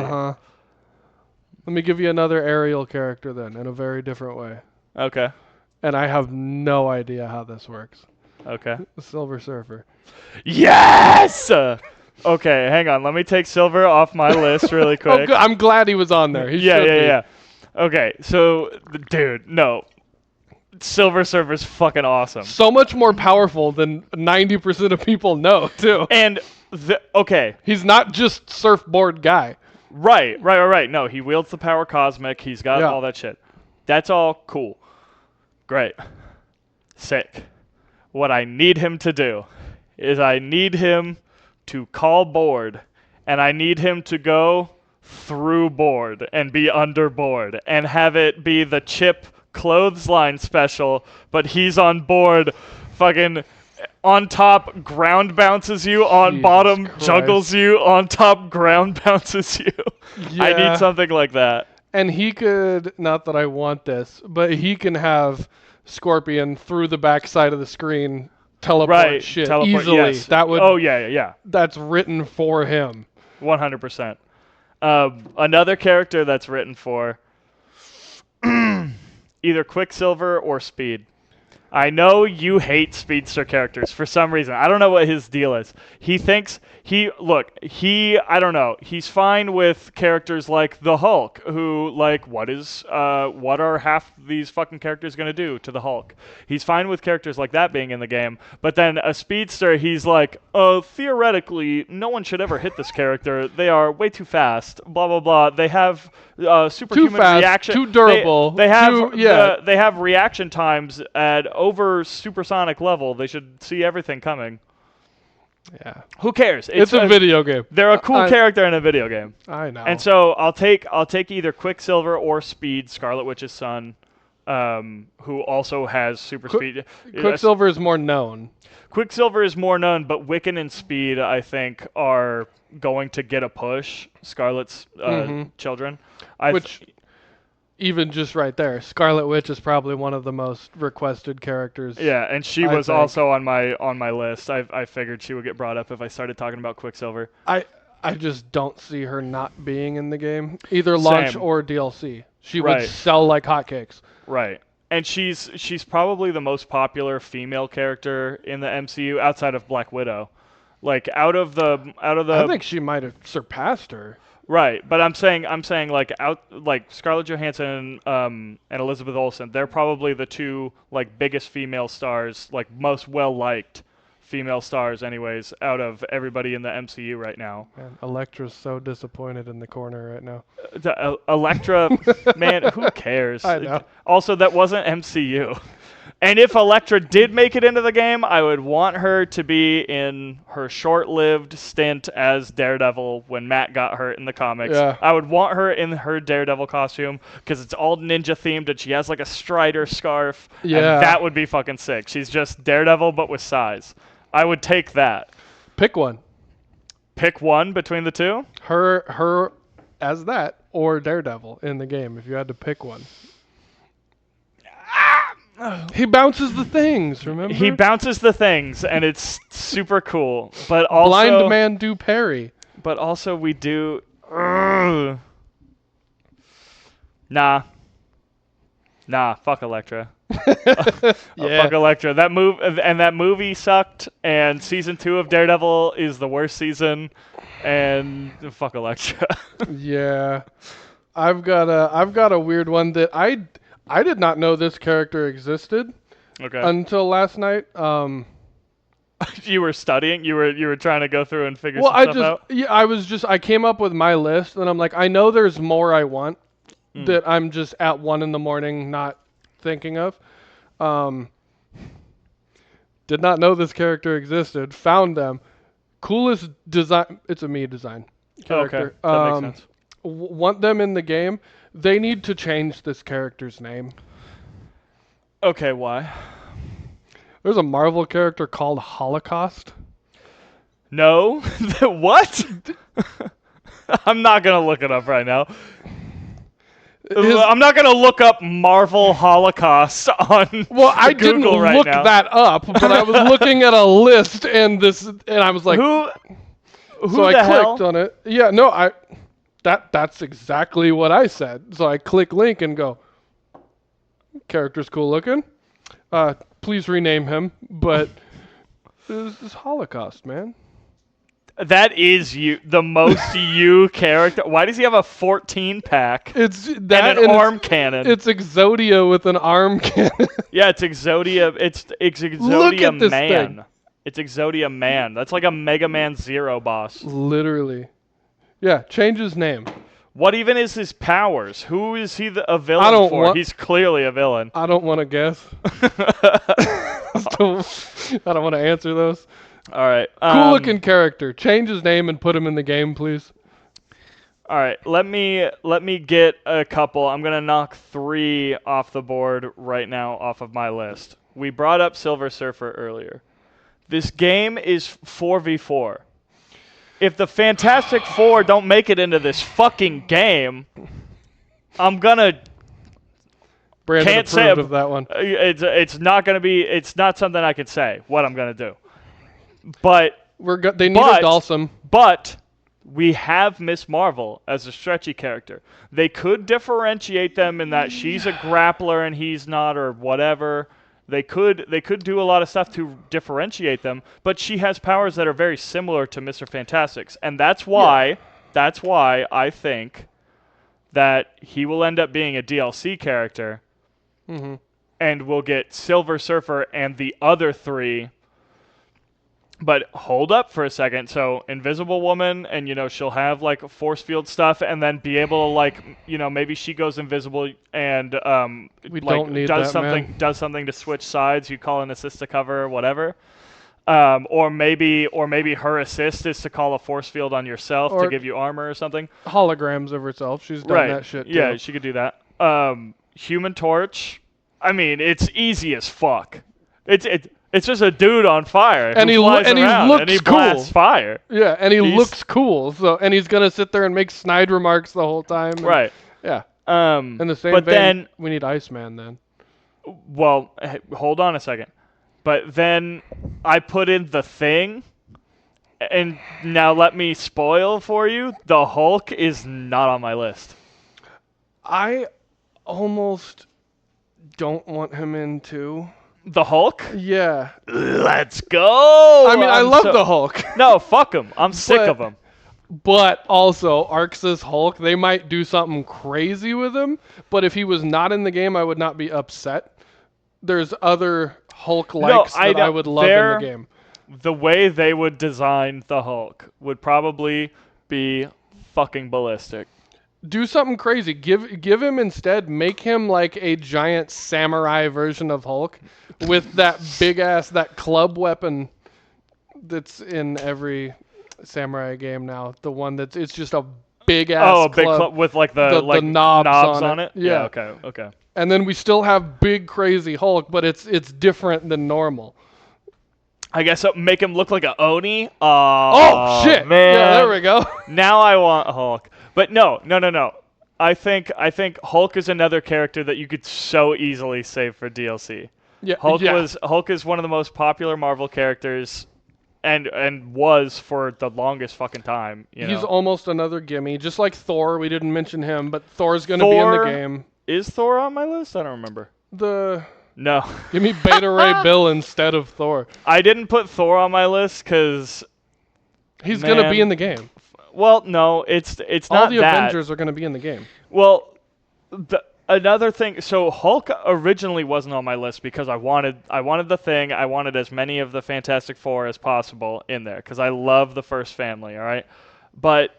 Let me give you another aerial character then, in a very different way. Okay. And I have no idea how this works. Okay. The Silver Surfer. Yes! Okay, hang on. Let me take Silver off my list really quick. Oh, good. I'm glad he was on there. Yeah. Okay, so, dude, no. Silver Surfer's fucking awesome. So much more powerful than 90% of people know, too. And, okay. He's not just surfboard guy. Right. No, he wields the power cosmic. He's got all that shit. That's all cool. Great. Sick. What I need him to do is I need him to call board, and I need him to go through board and be under board and have it be the Chip clothesline special, but he's on board fucking on top ground bounces you, on Jesus bottom Christ. juggles you, on top ground bounces you. Yeah. I need something like that. And he could, not that I want this, but he can have Scorpion through the backside of the screen teleport easily. Yes. That would. Oh yeah. That's written for him. 100%. Another character that's written for either Quicksilver or Speed. I know you hate speedster characters for some reason. I don't know what his deal is. He thinks I don't know. He's fine with characters like the Hulk, who like what are half these fucking characters going to do to the Hulk? He's fine with characters like that being in the game. But then a speedster, he's like, theoretically, no one should ever hit this character. They are way too fast. Blah blah blah. They have superhuman too fast, reaction. Too durable. They have they have reaction times at over supersonic level. They should see everything coming. Yeah. Who cares? It's a video game. They're a cool character in a video game. I know. And so I'll take either Quicksilver or Speed, Scarlet Witch's son, who also has super speed. Quicksilver is more known. Quicksilver is more known, but Wiccan and Speed, I think, are going to get a push. Scarlet's children. Even just right there, Scarlet Witch is probably one of the most requested characters. Yeah, and she was also on my list. I figured she would get brought up if I started talking about Quicksilver. I just don't see her not being in the game, either launch or DLC. She would sell like hotcakes. Right. And she's probably the most popular female character in the MCU outside of Black Widow. Like out of the I think she might have surpassed her. Right, but I'm saying like Scarlett Johansson and Elizabeth Olsen, they're probably the two like biggest female stars, like most well liked female stars, anyways, out of everybody in the MCU right now. Man, Elektra's so disappointed in the corner right now. Elektra, man, who cares? I know. Also, that wasn't MCU. And if Elektra did make it into the game, I would want her to be in her short-lived stint as Daredevil when Matt got hurt in the comics. Yeah. I would want her in her Daredevil costume because it's all ninja-themed and she has like a Strider scarf. Yeah. And that would be fucking sick. She's just Daredevil but with size. I would take that. Pick one. Pick one between the two? Her as that or Daredevil in the game if you had to pick one. He bounces the things, remember? He bounces the things, and it's super cool. But also, Blind man do parry. But also, we do. Nah. Fuck Elektra. Yeah. Fuck Elektra. That movie sucked, and season 2 of Daredevil is the worst season, and fuck Elektra. Yeah. I've got a weird one that I did not know this character existed Okay. until last night. You were studying. You were trying to go through and figure some stuff out. I came up with my list, and I'm like, I know there's more I want that I'm just at 1 a.m. not thinking of. Did not know this character existed. Found them. Coolest design. It's a me design character. Okay, that makes sense. Want them in the game. They need to change this character's name. Okay, why? There's a Marvel character called Holocaust. No. What? I'm not gonna look it up right now. I'm not gonna look up Marvel Holocaust on I Google didn't right look now. that up, but I was looking at a list and I was like, Who so I the clicked hell? on it. Yeah, no, that's exactly what I said. So I click link and go, character's cool looking. Please rename him, but this is Holocaust, man. That is you, the most you character. Why does he have a 14 pack It's and that an arm cannon? It's Exodia with an arm cannon. Yeah, it's Exodia. It's Exodia Look at this Man. thing. It's Exodia Man. That's like a Mega Man Zero boss. Literally. Yeah, change his name. What even is his powers? Who is he a villain for? He's clearly a villain. I don't want to guess. I don't want to answer those. All right. Cool looking character. Change his name and put him in the game, please. All right. Let me get a couple. I'm gonna knock 3 off the board right now off of my list. We brought up Silver Surfer earlier. This game is 4v4. If the Fantastic Four don't make it into this fucking game, I'm gonna. Brandon Can't approved say of that one. It's not gonna be. It's not something I could say. What I'm gonna do. But They need a Dalsum. But we have Miss Marvel as a stretchy character. They could differentiate them in that she's a grappler and he's not, or whatever. They could do a lot of stuff to differentiate them, but she has powers that are very similar to Mr. Fantastic's, and that's why I think that he will end up being a DLC character, and we'll get Silver Surfer and the other 3. But hold up for a second. So Invisible Woman, and she'll have like force field stuff, and then be able to maybe she goes invisible and We don't need that, man. does something to switch sides. You call an assist to cover or whatever. Or maybe her assist is to call a force field on yourself to give you armor or something. Holograms of herself. She's done that shit too. Yeah, she could do that. Human Torch. I mean, it's easy as fuck. It's just a dude on fire And he flies looks around, and he cool. blasts fire. Yeah, and he looks cool. So, and he's gonna sit there and make snide remarks the whole time. Right. Yeah. In the same but vein, then, we need Iceman then. well, hold on a second. But then I put in the Thing, and now let me spoil for you. The Hulk is not on my list. I almost don't want him in too. The Hulk? Yeah. Let's go! I mean, I love the Hulk. No, fuck him. I'm sick of him. But also, Arx's Hulk, they might do something crazy with him. But if he was not in the game, I would not be upset. There's other Hulk-likes that I would love in the game. the way they would design the Hulk would probably be fucking ballistic. Do something crazy. Give him instead. Make him like a giant samurai version of Hulk, with that big ass that club weapon that's in every samurai game now. The one that's it's just a big ass Oh, a big club. club with like The the knobs on on it. it. Yeah. Okay. Okay. And then we still have big crazy Hulk, but it's different than normal. I guess so, make him look like a Oni. Oh shit! Man. Yeah, there we go. Now I want Hulk. But no. I think Hulk is another character that you could so easily save for DLC. Yeah, Hulk is one of the most popular Marvel characters, and was for the longest fucking time. He's almost another gimme, just like Thor. We didn't mention him, but Thor's gonna be in the game. Is Thor on my list? I don't remember. No. Give me Beta Ray Bill instead of Thor. I didn't put Thor on my list because he's gonna be in the game. Well, no, it's not All the that. Avengers are gonna be in the game. Well, another thing. So Hulk originally wasn't on my list because I wanted the Thing. I wanted as many of the Fantastic Four as possible in there because I love the first family. All right, but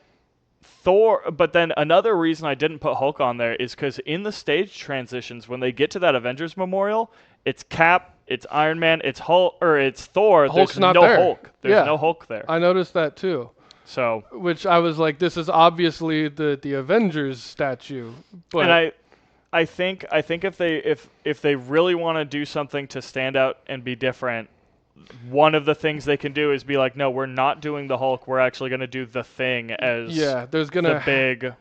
But then another reason I didn't put Hulk on there is because in the stage transitions, when they get to that Avengers Memorial, it's Cap, it's Iron Man, it's Hulk, or it's Thor. Hulk's There's not no there. Hulk. There's no Hulk there. I noticed that too. So, which I was like, this is obviously the Avengers statue. But and I think if they really want to do something to stand out and be different, one of the things they can do is be like, no, we're not doing the Hulk. We're actually going to do the Thing as there's gonna the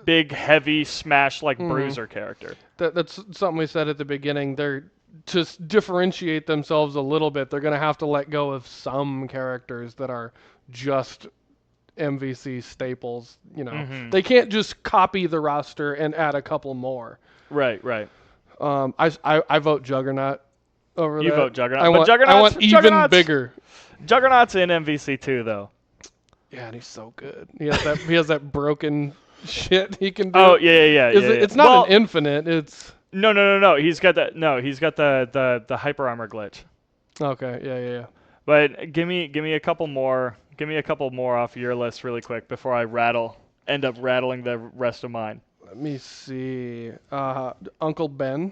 big heavy smash bruiser character. That's something we said at the beginning. They're to differentiate themselves a little bit. They're gonna have to let go of some characters that are just MVC staples. They can't just copy the roster and add a couple more. Right. I vote Juggernaut. Over you that. vote Juggernaut. I want even bigger. Juggernaut's in MVC too, though. Yeah, and he's so good. He has that broken shit he can do. Oh yeah. It's not an infinite. It's no. He's got that. No, he's got the hyper armor glitch. Okay. Yeah. But give me a couple more. Give me a couple more off your list really quick before I end up rattling the rest of mine. Let me see. Uncle Ben.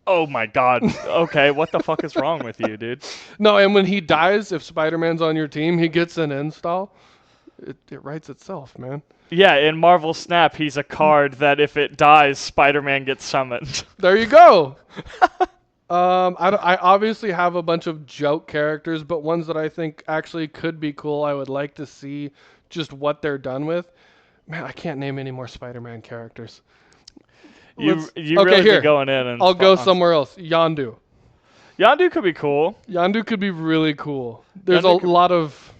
Oh my God. Okay, what the fuck is wrong with you, dude? No, and when he dies, if Spider-Man's on your team, he gets an install. It writes itself, man. Yeah, in Marvel Snap, he's a card that if it dies, Spider-Man gets summoned. There you go. I obviously have a bunch of joke characters, but ones that I think actually could be cool. I would like to see just what they're done with. Man, I can't name any more Spider-Man characters. You really be going in and... I'll go somewhere else. Yondu. Yondu could be cool. Yondu could be really cool. There's a lot of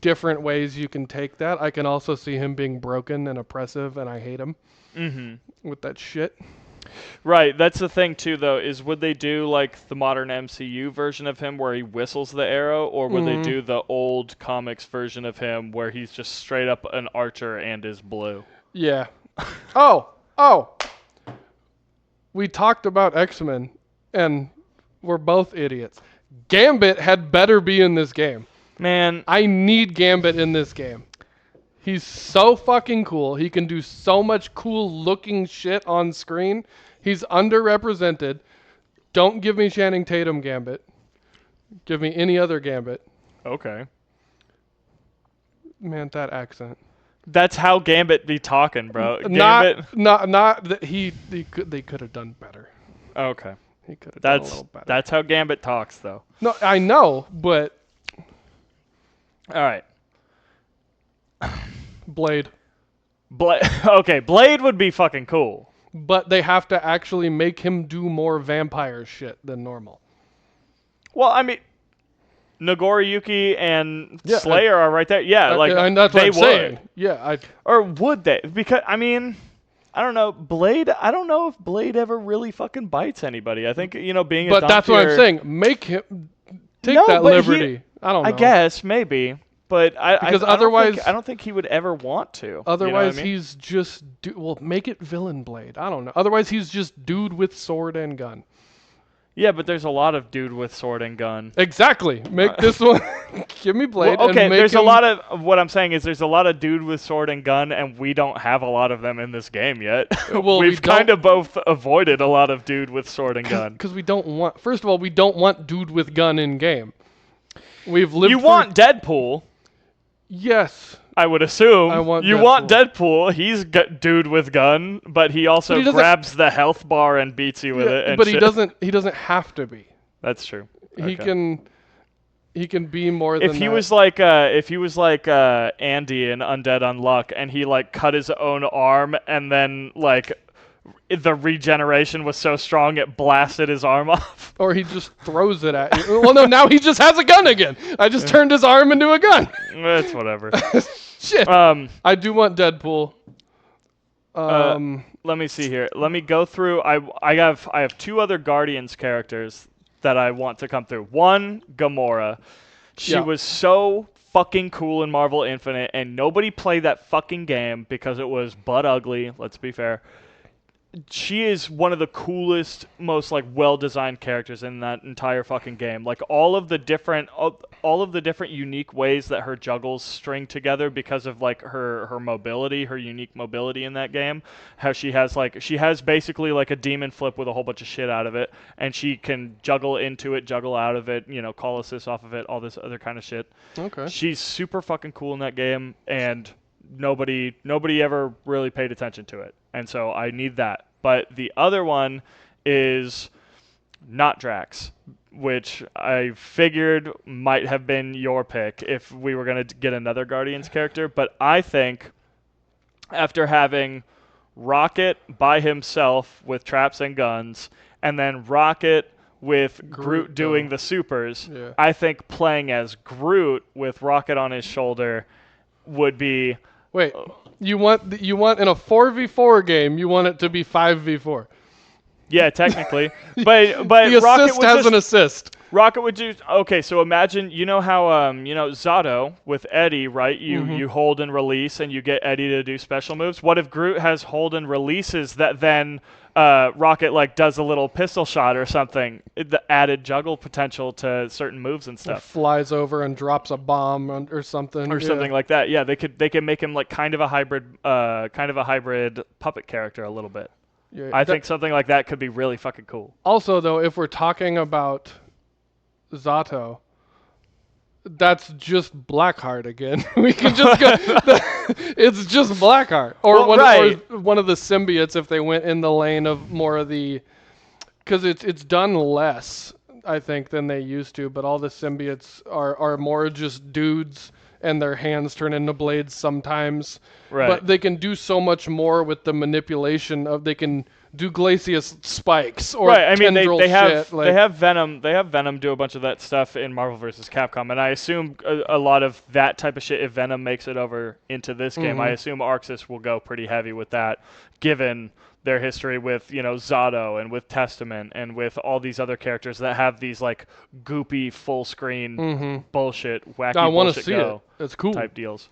different ways you can take that. I can also see him being broken and oppressive, and I hate him with that shit. Right, that's the thing too, though, is would they do like the modern MCU version of him where he whistles the arrow, or would they do the old comics version of him where he's just straight up an archer and is blue? Yeah. Oh! We talked about X-Men, and we're both idiots. Gambit had better be in this game. Man. I need Gambit in this game. He's so fucking cool. He can do so much cool looking shit on screen. He's underrepresented. Don't give me Channing Tatum Gambit. Give me any other Gambit. Okay. Man, that accent. That's how Gambit be talking, bro. Not that they could have done better. Okay. He could have done a little better. That's how Gambit talks, though. No, I know, but all right. Blade. Okay, Blade would be fucking cool. But they have to actually make him do more vampire shit than normal. Well, I mean, Nagoriyuki and Slayer are right there. Yeah, and that's what I'm saying. Yeah, or would they? Because I mean, I don't know. Blade. I don't know if Blade ever really fucking bites anybody. I think being a But that's what I'm saying. Make him take that liberty. I don't know. I guess maybe. But because otherwise, I don't think he would ever want to. Otherwise, he's just make it villain Blade. I don't know. Otherwise, he's just dude with sword and gun. Yeah, but there's a lot of dude with sword and gun. Exactly. Make this one. Give me Blade. Well, okay, and make there's him... a lot of what I'm saying is there's a lot of dude with sword and gun, and we don't have a lot of them in this game yet. Well, We've kind of both avoided a lot of dude with sword and gun. Because we don't want. First of all, we don't want dude with gun in game. We've lived. You want Deadpool? Yes. I would assume. I want you Deadpool. want Deadpool. He's dude with gun, but he also But he grabs the health bar and beats you with it. And but shit. he doesn't have to be. That's true. He Okay. can be more than If he that. was like Andy in Undead Unluck, and he like cut his own arm, and then like the regeneration was so strong it blasted his arm off. Or he just throws it at you. Well, no, now he just has a gun again. I just turned his arm into a gun. It's whatever. Shit. I do want Deadpool. Let me see here. Let me go through. I have 2 other Guardians characters that I want to come through. One, Gamora. She was so fucking cool in Marvel Infinite, and nobody played that fucking game because it was butt ugly. Let's be fair. She is one of the coolest, most like well-designed characters in that entire fucking game. Like all of the different unique ways that her juggles string together because of like her mobility, her unique mobility in that game. How she has basically like a demon flip with a whole bunch of shit out of it, and she can juggle into it, juggle out of it, call assist off of it, all this other kind of shit. Okay. She's super fucking cool in that game, and nobody ever really paid attention to it. And so I need that. But the other one is not Drax, which I figured might have been your pick if we were going to get another Guardians character. But I think after having Rocket by himself with traps and guns, and then Rocket with Groot doing the supers, I think playing as Groot with Rocket on his shoulder would be... Wait, you want in a 4v4 game, you want it to be 5v4. Yeah, technically. but The Rocket assist would has just, an assist. Rocket would do... Okay, so imagine, how, Zato with Eddie, right? You hold and release, and you get Eddie to do special moves. What if Groot has hold and releases that then Rocket, like, does a little pistol shot or something? The added juggle potential to certain moves and stuff. It flies over and drops a bomb or something. Or something like that. Yeah, they can make him, like, kind of a hybrid puppet character a little bit. Yeah, I think something like that could be really fucking cool. Also, though, if we're talking about Zato, that's just Blackheart again. We can just go. It's just Blackheart, or one of the symbiotes if they went in the lane of more of the, because it's done less, I think, than they used to. But all the symbiotes are more just dudes, and their hands turn into blades sometimes. Right. But they can do so much more with the manipulation of they can do Glacius spikes or right. I mean, they have Venom. They have Venom do a bunch of that stuff in Marvel vs. Capcom, and I assume a lot of that type of shit. If Venom makes it over into this game, I assume Arxis will go pretty heavy with that, given their history with Zato and with Testament and with all these other characters that have these like goopy full screen bullshit wacky I want to bullshit see go it. It's cool type deals.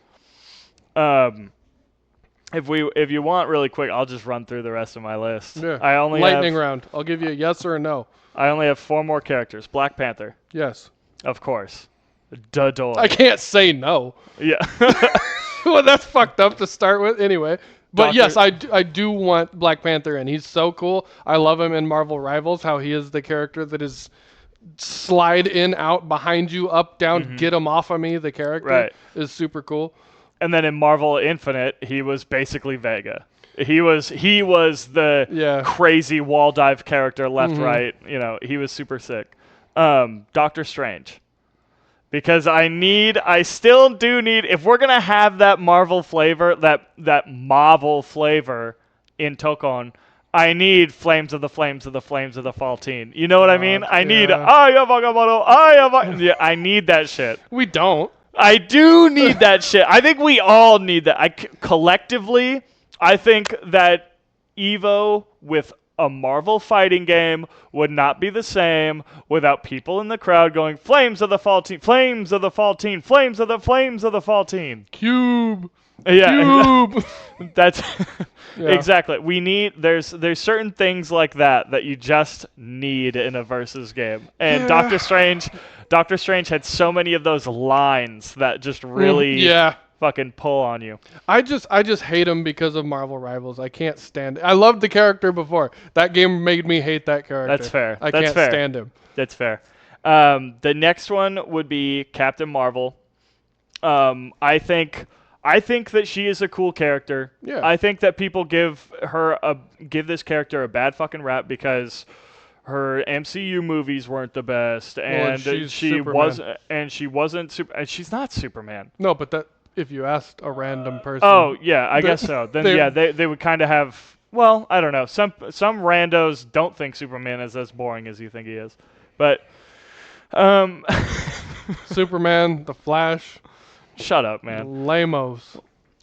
If you want really quick, I'll just run through the rest of my list. Yeah. I only lightning round. I'll give you a yes or a no. I only have 4 more characters. Black Panther, Yes. of course. Dadoy. I can't say no. Yeah. Well, that's fucked up to start with anyway. But Doctor- yes, I do want Black Panther in. He's so cool. I love him in Marvel Rivals, how he is the character that is slide in, out, behind you, up, down, get him off of me. The character is super cool. And then in Marvel Infinite, he was basically Vega. He was the crazy wall dive character left, right. He was super sick. Doctor Strange. Because I still do need, if we're going to have that Marvel flavor, that Marvel flavor in TOKKON, I need Flames of the Flames of the Flames of the Faltine. You know what I mean? I need, I need that shit. We don't. I do need that shit. I think we all need that. Collectively, I think that EVO with a Marvel fighting game would not be the same without people in the crowd going, Flames of the Faltine, Flames of the Faltine, Flames of the Flames of the Faltine. Cube. Yeah, Cube. that's Yeah. exactly. There's certain things like that you just need in a versus game. And Yeah. Doctor Strange had so many of those lines that just really Yeah. fucking pull on you. I just hate him because of Marvel Rivals. I can't stand it. I loved the character before. That game made me hate that character. That's fair. I That's can't fair. stand him. That's fair. The next one would be Captain Marvel. I think that she is a cool character. Yeah. I think that people give this character a bad fucking rap because her MCU movies weren't the best, and she's she Superman. wasn't super, and she's not Superman. No, but that if you asked a random person. Oh yeah, I they- guess so. Then they- yeah, they would kind of have. Well, I don't know. Some randos don't think Superman is as boring as you think he is, but um, Superman, The Flash, shut up, man. lamos.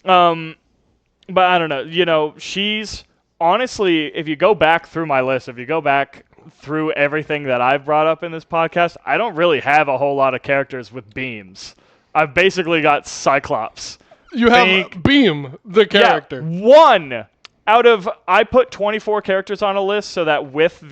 But I don't know. You know, she's honestly, if you go back through my list, if you go back through everything that I've brought up in this podcast, I don't really have a whole lot of characters with beams. I've basically got Cyclops. You have Beam, the character. Yeah, one out of I put 24 characters on a list so that with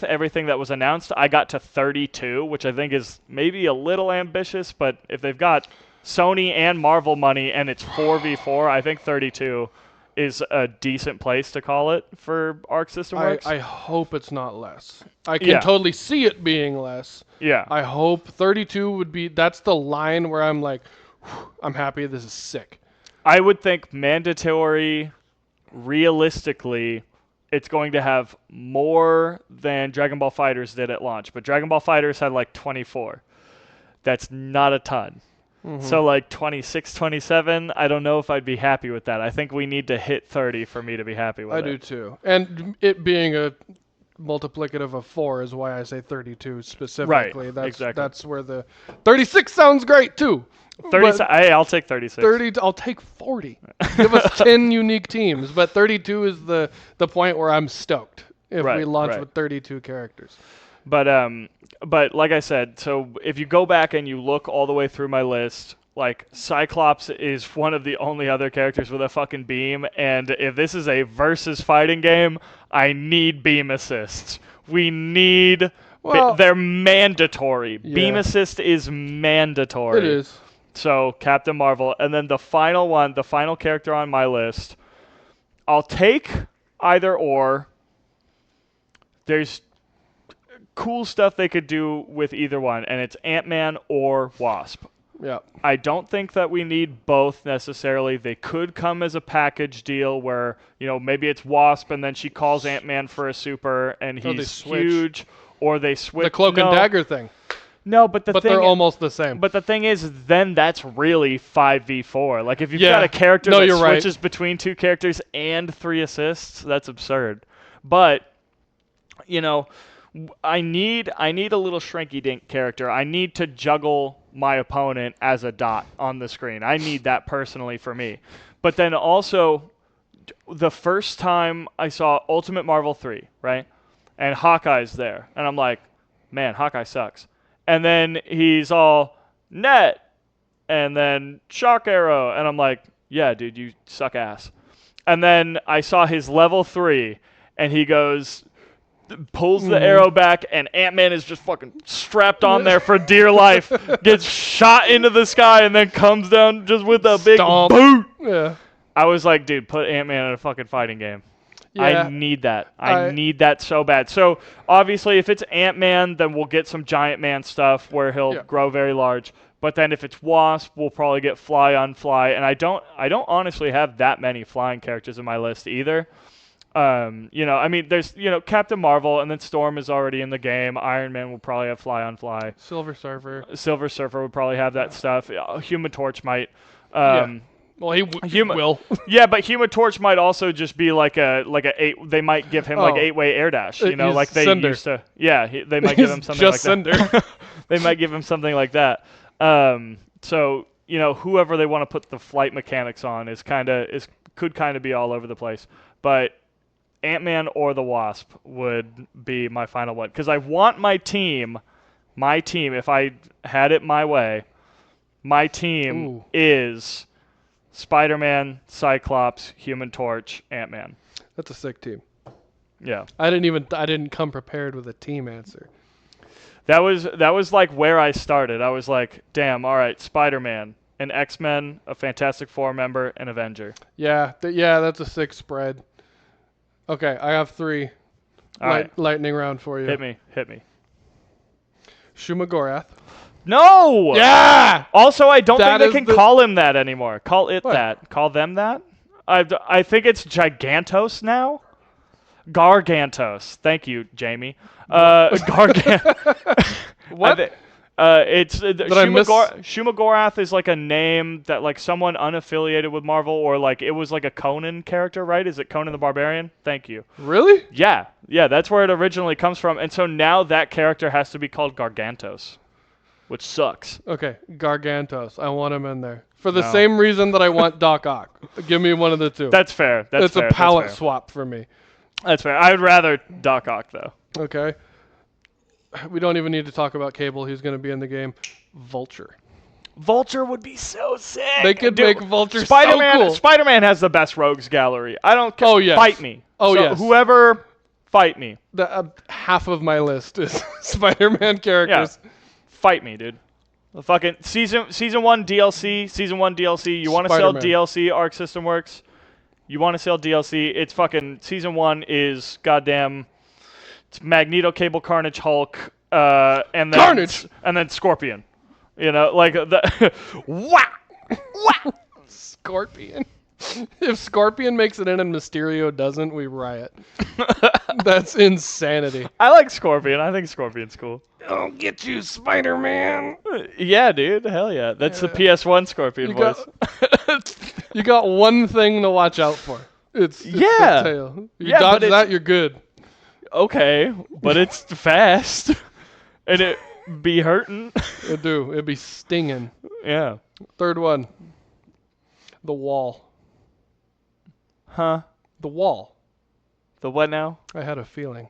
everything that was announced, I got to 32, which I think is maybe a little ambitious, but if they've got Sony and Marvel money and it's 4v4, I think 32 is a decent place to call it for Arc System Works. I hope it's not less. I can Yeah. totally see it being less. Yeah. I hope 32 would be. That's the line where I'm like, I'm happy. This is sick. I would think mandatory, realistically, it's going to have more than Dragon Ball Fighters did at launch. But Dragon Ball Fighters had like 24. That's not a ton. So like 26, 27, I don't know if I'd be happy with that. I think we need to hit 30 for me to be happy with I it. do too. And it being a multiplicative of 4 is why I say 32 specifically. Right, exactly. That's where the 36 sounds great too. 30, But I'll take 36. 30, I'll take 40. Give us 10 unique teams, but 32 is the point where I'm stoked if we Right, launch right. with 32 characters. But like I said, so if you go back and you look all the way through my list, like Cyclops is one of the only other characters with a fucking beam, and if this is a versus fighting game, I need beam assists. We need they're mandatory. Yeah. Beam assist is mandatory. It is. So Captain Marvel, and then the final character on my list, I'll take either or. There's cool stuff they could do with either one, and it's Ant-Man or Wasp. Yeah. I don't think that we need both necessarily. They could come as a package deal where, you know, maybe it's Wasp and then she calls Ant-Man for a super and Or they he's switch. huge, or they switch. The cloak and dagger thing. No, but But they're almost the same. But the thing is, then that's really 5v4. Like, if you've Yeah. got a character No, that you're right. switches between two characters and 3 assists, that's absurd. But, you know, I need a little shrinky-dink character. I need to juggle my opponent as a dot on the screen. I need that personally for me. But then also, the first time I saw Ultimate Marvel 3, right? And Hawkeye's there. And I'm like, man, Hawkeye sucks. And then he's all, net, and then shock arrow. And I'm like, yeah, dude, you suck ass. And then I saw his level 3, and he goes, pulls the arrow back, and Ant-Man is just fucking strapped on there for dear life, gets shot into the sky, and then comes down just with a big Stomp. boot. Yeah. I was like, dude, put Ant-Man in a fucking fighting game. Yeah. I need that. I need that so bad. So obviously, if it's Ant-Man, then we'll get some Giant Man stuff where he'll grow very large. But then if it's Wasp, we'll probably get Fly on Fly. And I don't honestly have that many flying characters in my list either. You know, I mean, there's, you know, Captain Marvel, and then Storm is already in the game. Iron Man will probably have Fly on Fly. Silver Surfer. Silver Surfer would probably have that stuff. Human Torch might. Yeah. Well, he will. Yeah, but Human Torch might also just be like a 8. They might give him like 8-way air dash. You know, He's like they Cinder. used to. Yeah, they might give him something just like that. Cinder. They might give him something like that. So you know, whoever they want to put the flight mechanics on could kind of be all over the place. But Ant-Man or the Wasp would be my final one, because I want my team. If I had it my way, my team is Spider-Man, Cyclops, Human Torch, Ant-Man. That's a sick team. Yeah. I didn't come prepared with a team answer. That was like where I started. I was like, damn, all right, Spider-Man, an X-Men, a Fantastic Four member, an Avenger. Yeah, that's a sick spread. Okay, I have 3 All right, lightning round for you. hit me. Shumagorath. No! Yeah! Also, I don't That think they is can call him that anymore. Call it What? that. Call them that. I think it's Gigantos now. Gargantos. Thank you, Jamie. What? It's I miss- Shumagorath is like a name that like someone unaffiliated with Marvel, or like it was like a Conan character, right? Is it Conan the Barbarian? Thank you. Really? Yeah, that's where it originally comes from, and so now that character has to be called Gargantos, which sucks. Okay, Gargantos. I want him in there. For the No. same reason that I want Doc Ock. Give me one of the 2. That's fair. That's It's fair. a palette That's fair. swap for me. That's fair. I'd rather Doc Ock though. Okay. We don't even need to talk about Cable. He's going to be in the game. Vulture. Vulture would be so sick. They could Dude, make Vulture Spider-Man, so cool. Spider-Man has the best rogues gallery. I don't care. Oh, yes. Fight me. Oh, So yes. Whoever, fight me. Half of my list is Spider-Man characters. Yeah. Fight me, dude. The fucking season 1 DLC. Season 1 DLC. You want to sell Spider-Man. DLC? Arc System Works. You want to sell DLC? It's fucking season 1 is goddamn. It's Magneto, Cable, Carnage, Hulk, and then Carnage! and then Scorpion. You know, like the wah. Scorpion. If Scorpion makes it in and Mysterio doesn't, we riot. That's insanity. I like Scorpion. I think Scorpion's cool. I'll get you, Spider-Man. Yeah, dude. Hell yeah. That's the PS1 Scorpion You voice. You got one thing to watch out for. It's Yeah. the tail. You Yeah, dodge but that, you're good. Okay, but it's fast. And it be hurting. It'd be stinging. Yeah. Third one. The Wall. Huh? The Wall. The what now? I had a feeling.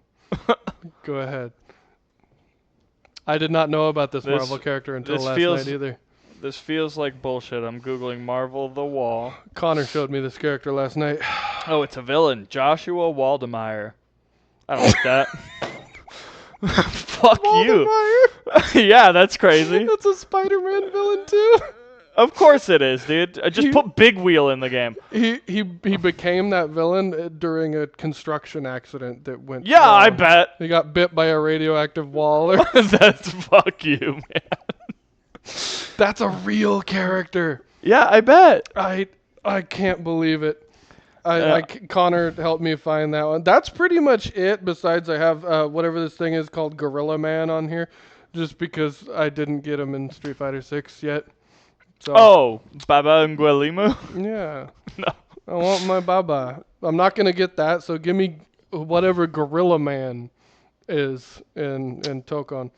Go ahead. I did not know about this This- Marvel character until this last feels- night either. This feels like bullshit. I'm Googling Marvel The Wall. Connor showed me this character last night. Oh, it's a villain. Joshua Waldemeier. I don't like that. Fuck you. Waldemeier? Yeah, that's crazy. That's a Spider-Man villain too. Of course it is, dude. I just You- put Big Wheel in the game. He became that villain during a construction accident that went Yeah, I wrong. bet. He got bit by a radioactive wall. That's fuck you, man. That's a real character. Yeah, I bet. I can't believe it. Yeah. Connor helped me find that one. That's pretty much it. Besides, I have whatever this thing is called Gorilla Man on here, just because I didn't get him in Street Fighter 6 yet. So, Oh, Baba Nguelimu? yeah. No. I want my Baba. I'm not gonna get that, so give me whatever Gorilla Man is in TOKKON.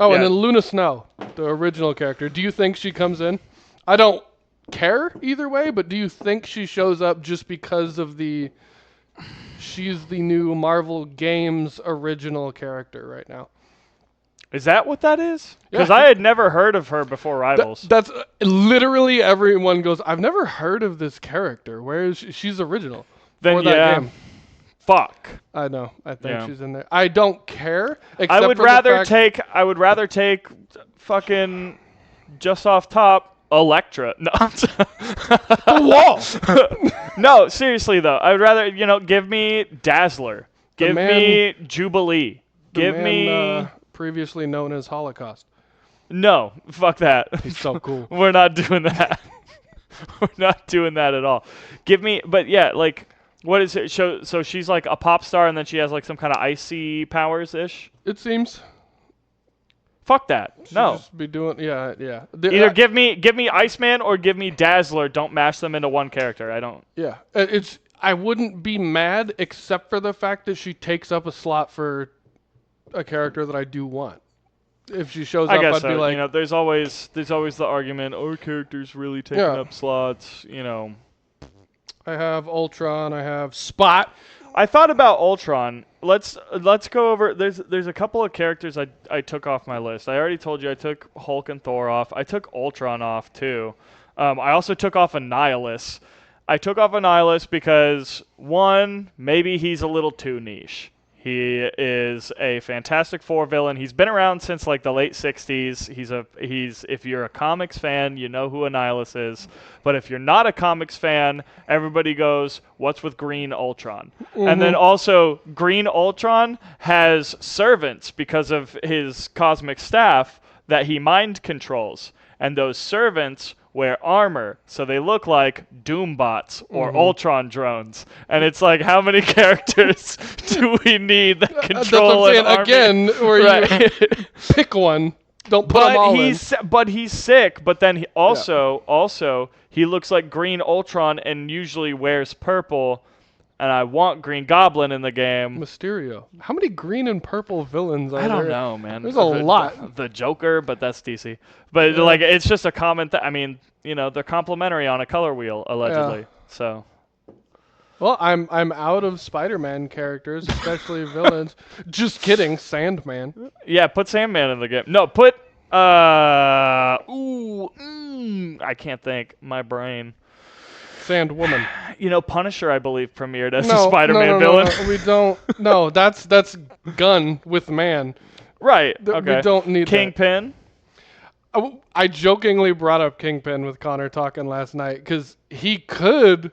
Oh, and Yeah. then Luna Snow, the original character. Do you think she comes in? I don't care either way, but do you think she shows up just because of she's the new Marvel Games original character right now? Is that what that is? Because Yeah. I had never heard of her before Rivals. That's literally everyone goes, I've never heard of this character. Where is she? She's original. Then for that yeah. game. Fuck. I know. I think Yeah. she's in there. I don't care. Except I would for the rather fact- I would rather take fucking just off top Electra. No. the Wall. No, seriously though. I would rather, give me Dazzler. Give man- me Jubilee. The Give man, me previously known as Holocaust. No, fuck that. He's so cool. We're not doing that. We're not doing that at all. Give me, but yeah, like, what is it? So she's like a pop star, and then she has like some kind of icy powers ish. It seems. Fuck that. Should No. just be doing. Yeah. Either give me Iceman or give me Dazzler. Don't mash them into one character. I don't. Yeah. It's. I wouldn't be mad except for the fact that she takes up a slot for a character that I do want. If she shows I up, guess I'd so. be like, There's always the argument. Our characters really taking Yeah. up slots. I have Ultron. I have Spot. I thought about Ultron. Let's go over. There's a couple of characters I took off my list. I already told you I took Hulk and Thor off. I took Ultron off too. I also took off Annihilus. I took off Annihilus because, one, maybe he's a little too niche. He is a Fantastic Four villain. He's been around since like the late 60s. He's if you're a comics fan, you know who Annihilus is. But if you're not a comics fan, everybody goes, "What's with Green Ultron?" And then also Green Ultron has servants because of his cosmic staff that he mind controls. And those servants wear armor, so they look like Doombots or Ultron drones. And it's like, how many characters do we need that control That's an what I'm saying. army? Again, where you pick one, don't put them all in. But he's sick. But then he also he looks like Green Ultron and usually wears purple. And I want Green Goblin in the game. Mysterio. How many green and purple villains are there? I don't know, man. There's a lot. The Joker, but that's DC. But like, it's just a common thing. I mean, they're complementary on a color wheel, allegedly. Yeah. So. Well, I'm out of Spider-Man characters, especially villains. Just kidding, Sandman. Yeah, put Sandman in the game. No, put I can't think. My brain. Sandwoman. Punisher, I believe, premiered as a Spider-Man villain. No, we don't. No, that's gun with man. Right. Okay. We don't need Kingpin. That. I jokingly brought up Kingpin with Connor talking last night because he could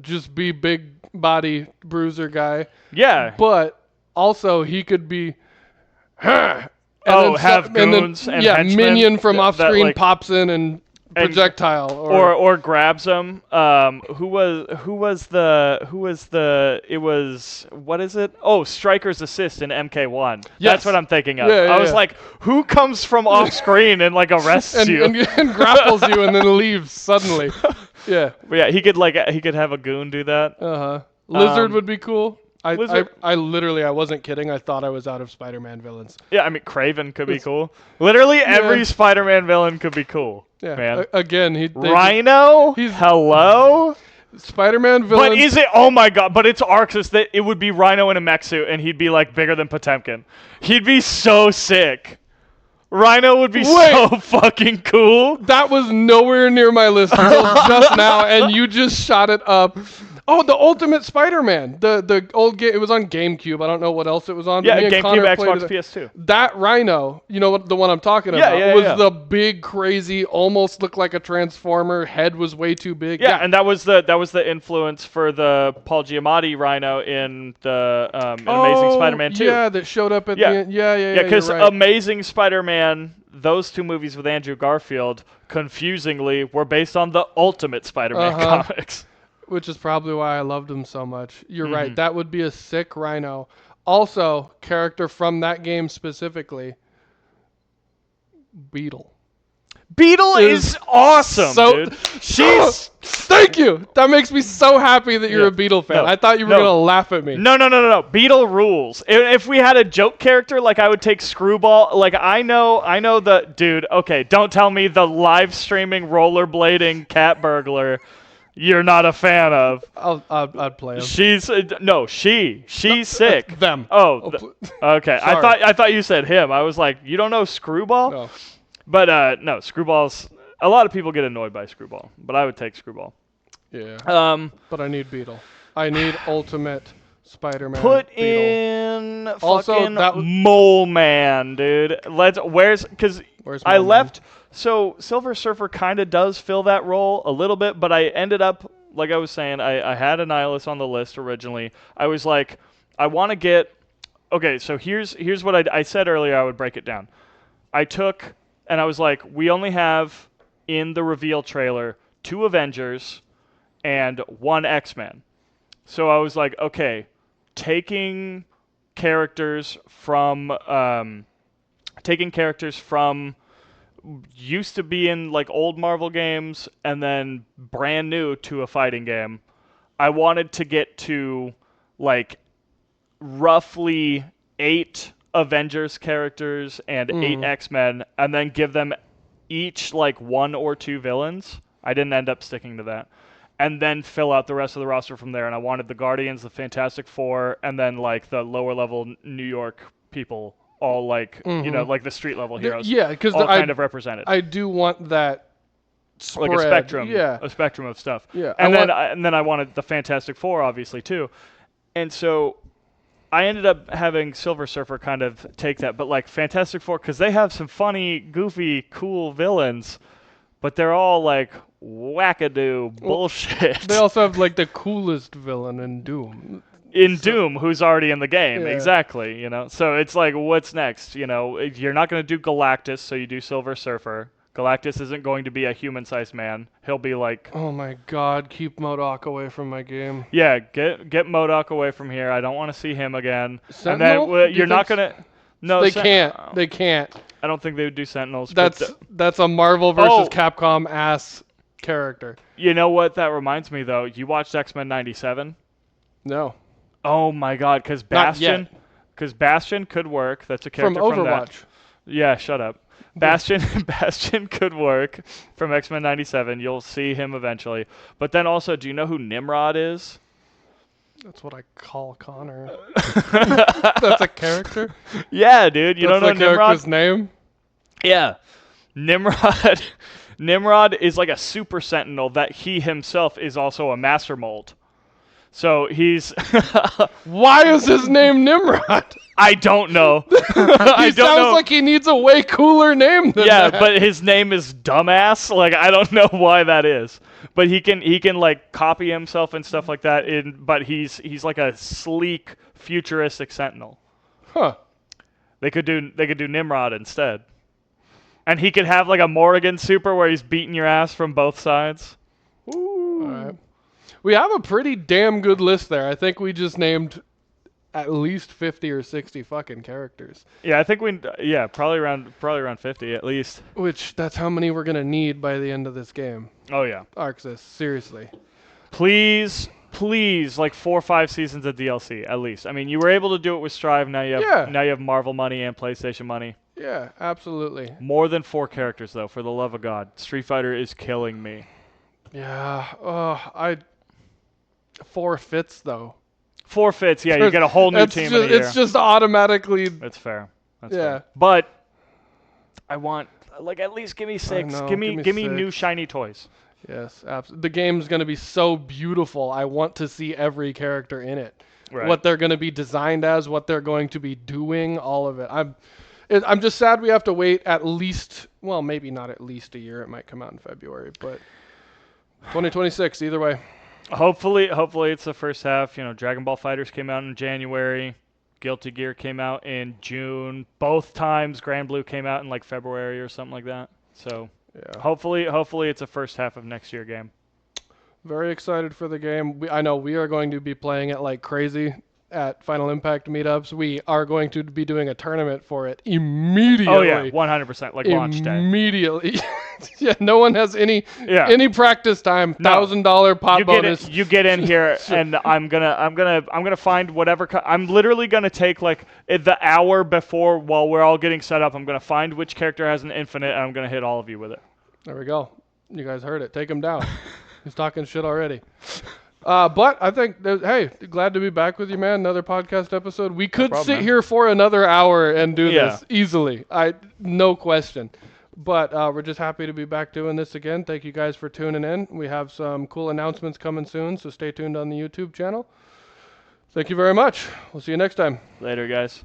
just be big body bruiser guy. Yeah. But also he could be. Have goons and henchmen minion from off screen like, pops in and projectile or grabs him. Who was the it was what is it? Oh, Stryker's assist in MK1. Yes. That's what I'm thinking of. Yeah, I was like, who comes from off screen and like arrests you and grapples you and then leaves suddenly. Yeah. But yeah, he could have a goon do that. Lizard would be cool. Lizard. I wasn't kidding. I thought I was out of Spider-Man villains. Yeah, I mean, Kraven could be cool. Literally every Spider-Man villain could be cool. Yeah. Man. Again, Rhino? Hello? Spider-Man villain. But is it? Oh my god! But it's Arxus that it would be Rhino in a mech suit, and he'd be like bigger than Potemkin. He'd be so sick. Rhino would be so fucking cool. That was nowhere near my list until just now, and you just shot it up. Oh, the Ultimate Spider-Man. The old game. It was on GameCube. I don't know what else it was on. Yeah, GameCube, Xbox, PS2. That Rhino, the one I'm talking about, was the big, crazy, almost looked like a Transformer. Head was way too big. Yeah, and that was the influence for the Paul Giamatti Rhino in the Amazing Spider-Man 2. Yeah, that showed up at the end. Yeah. Because right. Amazing Spider-Man, those two movies with Andrew Garfield, confusingly, were based on the Ultimate Spider-Man comics. Which is probably why I loved him so much. You're right. That would be a sick Rhino. Also, character from that game specifically, Beetle. Beetle is awesome, dude. Thank you. That makes me so happy that you're a Beetle fan. I thought you were gonna laugh at me. No. Beetle rules. If we had a joke character, like I would take Screwball. Like I know the dude. Okay, don't tell me the live streaming rollerblading cat burglar. You're not a fan of. I'd play him. She's sick. Them. Okay. I thought you said him. I was like, you don't know Screwball? No. But no, Screwball's. A lot of people get annoyed by Screwball, but I would take Screwball. Yeah. But I need Beetle. I need Ultimate Spider-Man. Put Beetle. In also, fucking Mole Man, dude. Where's I left. So Silver Surfer kind of does fill that role a little bit, but I ended up, like I was saying, I had Annihilus on the list originally. I was like, I want to get. Okay, so here's what I said earlier. I would break it down. I took, and I was like, we only have in the reveal trailer 2 Avengers and 1 X-Men. So I was like, okay, taking characters from used to be in like old Marvel games and then brand new to a fighting game. I wanted to get to like roughly 8 Avengers characters and 8 X-Men and then give them each like 1 or 2 villains. I didn't end up sticking to that. And then fill out the rest of the roster from there. And I wanted the Guardians, the Fantastic Four, and then like the lower level New York people all like, like the street level heroes. Yeah, because all kind of represented. I do want that like a spread. spectrum, Yeah. a spectrum of stuff. Yeah. And then I wanted the Fantastic Four, obviously, too. And so I ended up having Silver Surfer kind of take that, but like Fantastic Four, because they have some funny, goofy, cool villains, but they're all like wackadoo bullshit. They also have like the coolest villain in Doom. In Doom, who's already in the game, Yeah. exactly. You know, so it's like, what's next? You know, you're not going to do Galactus, so you do Silver Surfer. Galactus isn't going to be a human-sized man. He'll be like, Oh my God! Keep MODOK away from my game. yeah, get MODOK away from here. I don't want to see him again. Sentinel? And then Do you you're not think gonna. No, They can't. They can't. I don't think they would do Sentinels. That's a Marvel versus Oh. Capcom ass character. You know what that reminds me though? You watched X-Men '97? No. Oh my God, because Not yet. Bastion could work. That's a From character Overwatch. that. Yeah, shut up. Bastion could work from X-Men '97. You'll see him eventually. But then also, do you know who Nimrod is? That's what I call Connor. That's a character? Yeah, dude. You That's don't know the Nimrod? character's name? Yeah. Nimrod. Nimrod is like a super sentinel that he himself is also a master mold. So he's. Why is his name Nimrod? I don't know. He I don't sounds know. like he needs a way cooler name than Yeah, that. but his name is Dumbass. Like I don't know why that is. But he can like copy himself and stuff like that. But he's like a sleek, futuristic sentinel. Huh. They could do Nimrod instead. And he could have like a Morrigan super where he's beating your ass from both sides. Ooh. All right. We have a pretty damn good list there. I think we just named at least 50 or 60 fucking characters. Yeah, I think probably around 50 at least. Which, that's how many we're going to need by the end of this game. Oh yeah. Arxis, seriously. Please, like 4 or 5 seasons of DLC at least. I mean, you were able to do it with Strive. Now you have Marvel money and PlayStation money. Yeah, absolutely. More than 4 characters though, for the love of God. Street Fighter is killing me. Yeah, 4 fits though. 4 fits, yeah, you get a whole new team in a year. It's just automatically. That's fair. That's Yeah. fair. But I want like at least give me 6. know, Give me 6. new shiny toys. Yes, absolutely. The game's going to be so beautiful. I want to see every character in it. Right. What they're going to be designed as, what they're going to be doing, all of it. I'm just sad we have to wait at least, well, maybe not at least a year. It might come out in February, but 2026 either way. Hopefully it's the first half. You know, Dragon Ball FighterZ came out in January. Guilty Gear came out in June. Both times Grand Blue came out in like February or something like that. So Yeah. hopefully it's a first half of next year game. Very excited for the game. I know we are going to be playing it like crazy at Final Impact meetups. We are going to be doing a tournament for it immediately. Oh yeah, 100%, like launch day. Immediately. Yeah, no one has any practice time. No. $1,000 pop bonus. You get in here, and I'm gonna find whatever. I'm literally gonna take like the hour before while we're all getting set up. I'm gonna find which character has an infinite, and I'm gonna hit all of you with it. There we go. You guys heard it. Take him down. He's talking shit already. But I think, hey, glad to be back with you, man. Another podcast episode. We could sit here for another hour and do this easily. No question. But we're just happy to be back doing this again. Thank you guys for tuning in. We have some cool announcements coming soon, so stay tuned on the YouTube channel. Thank you very much. We'll see you next time. Later, guys.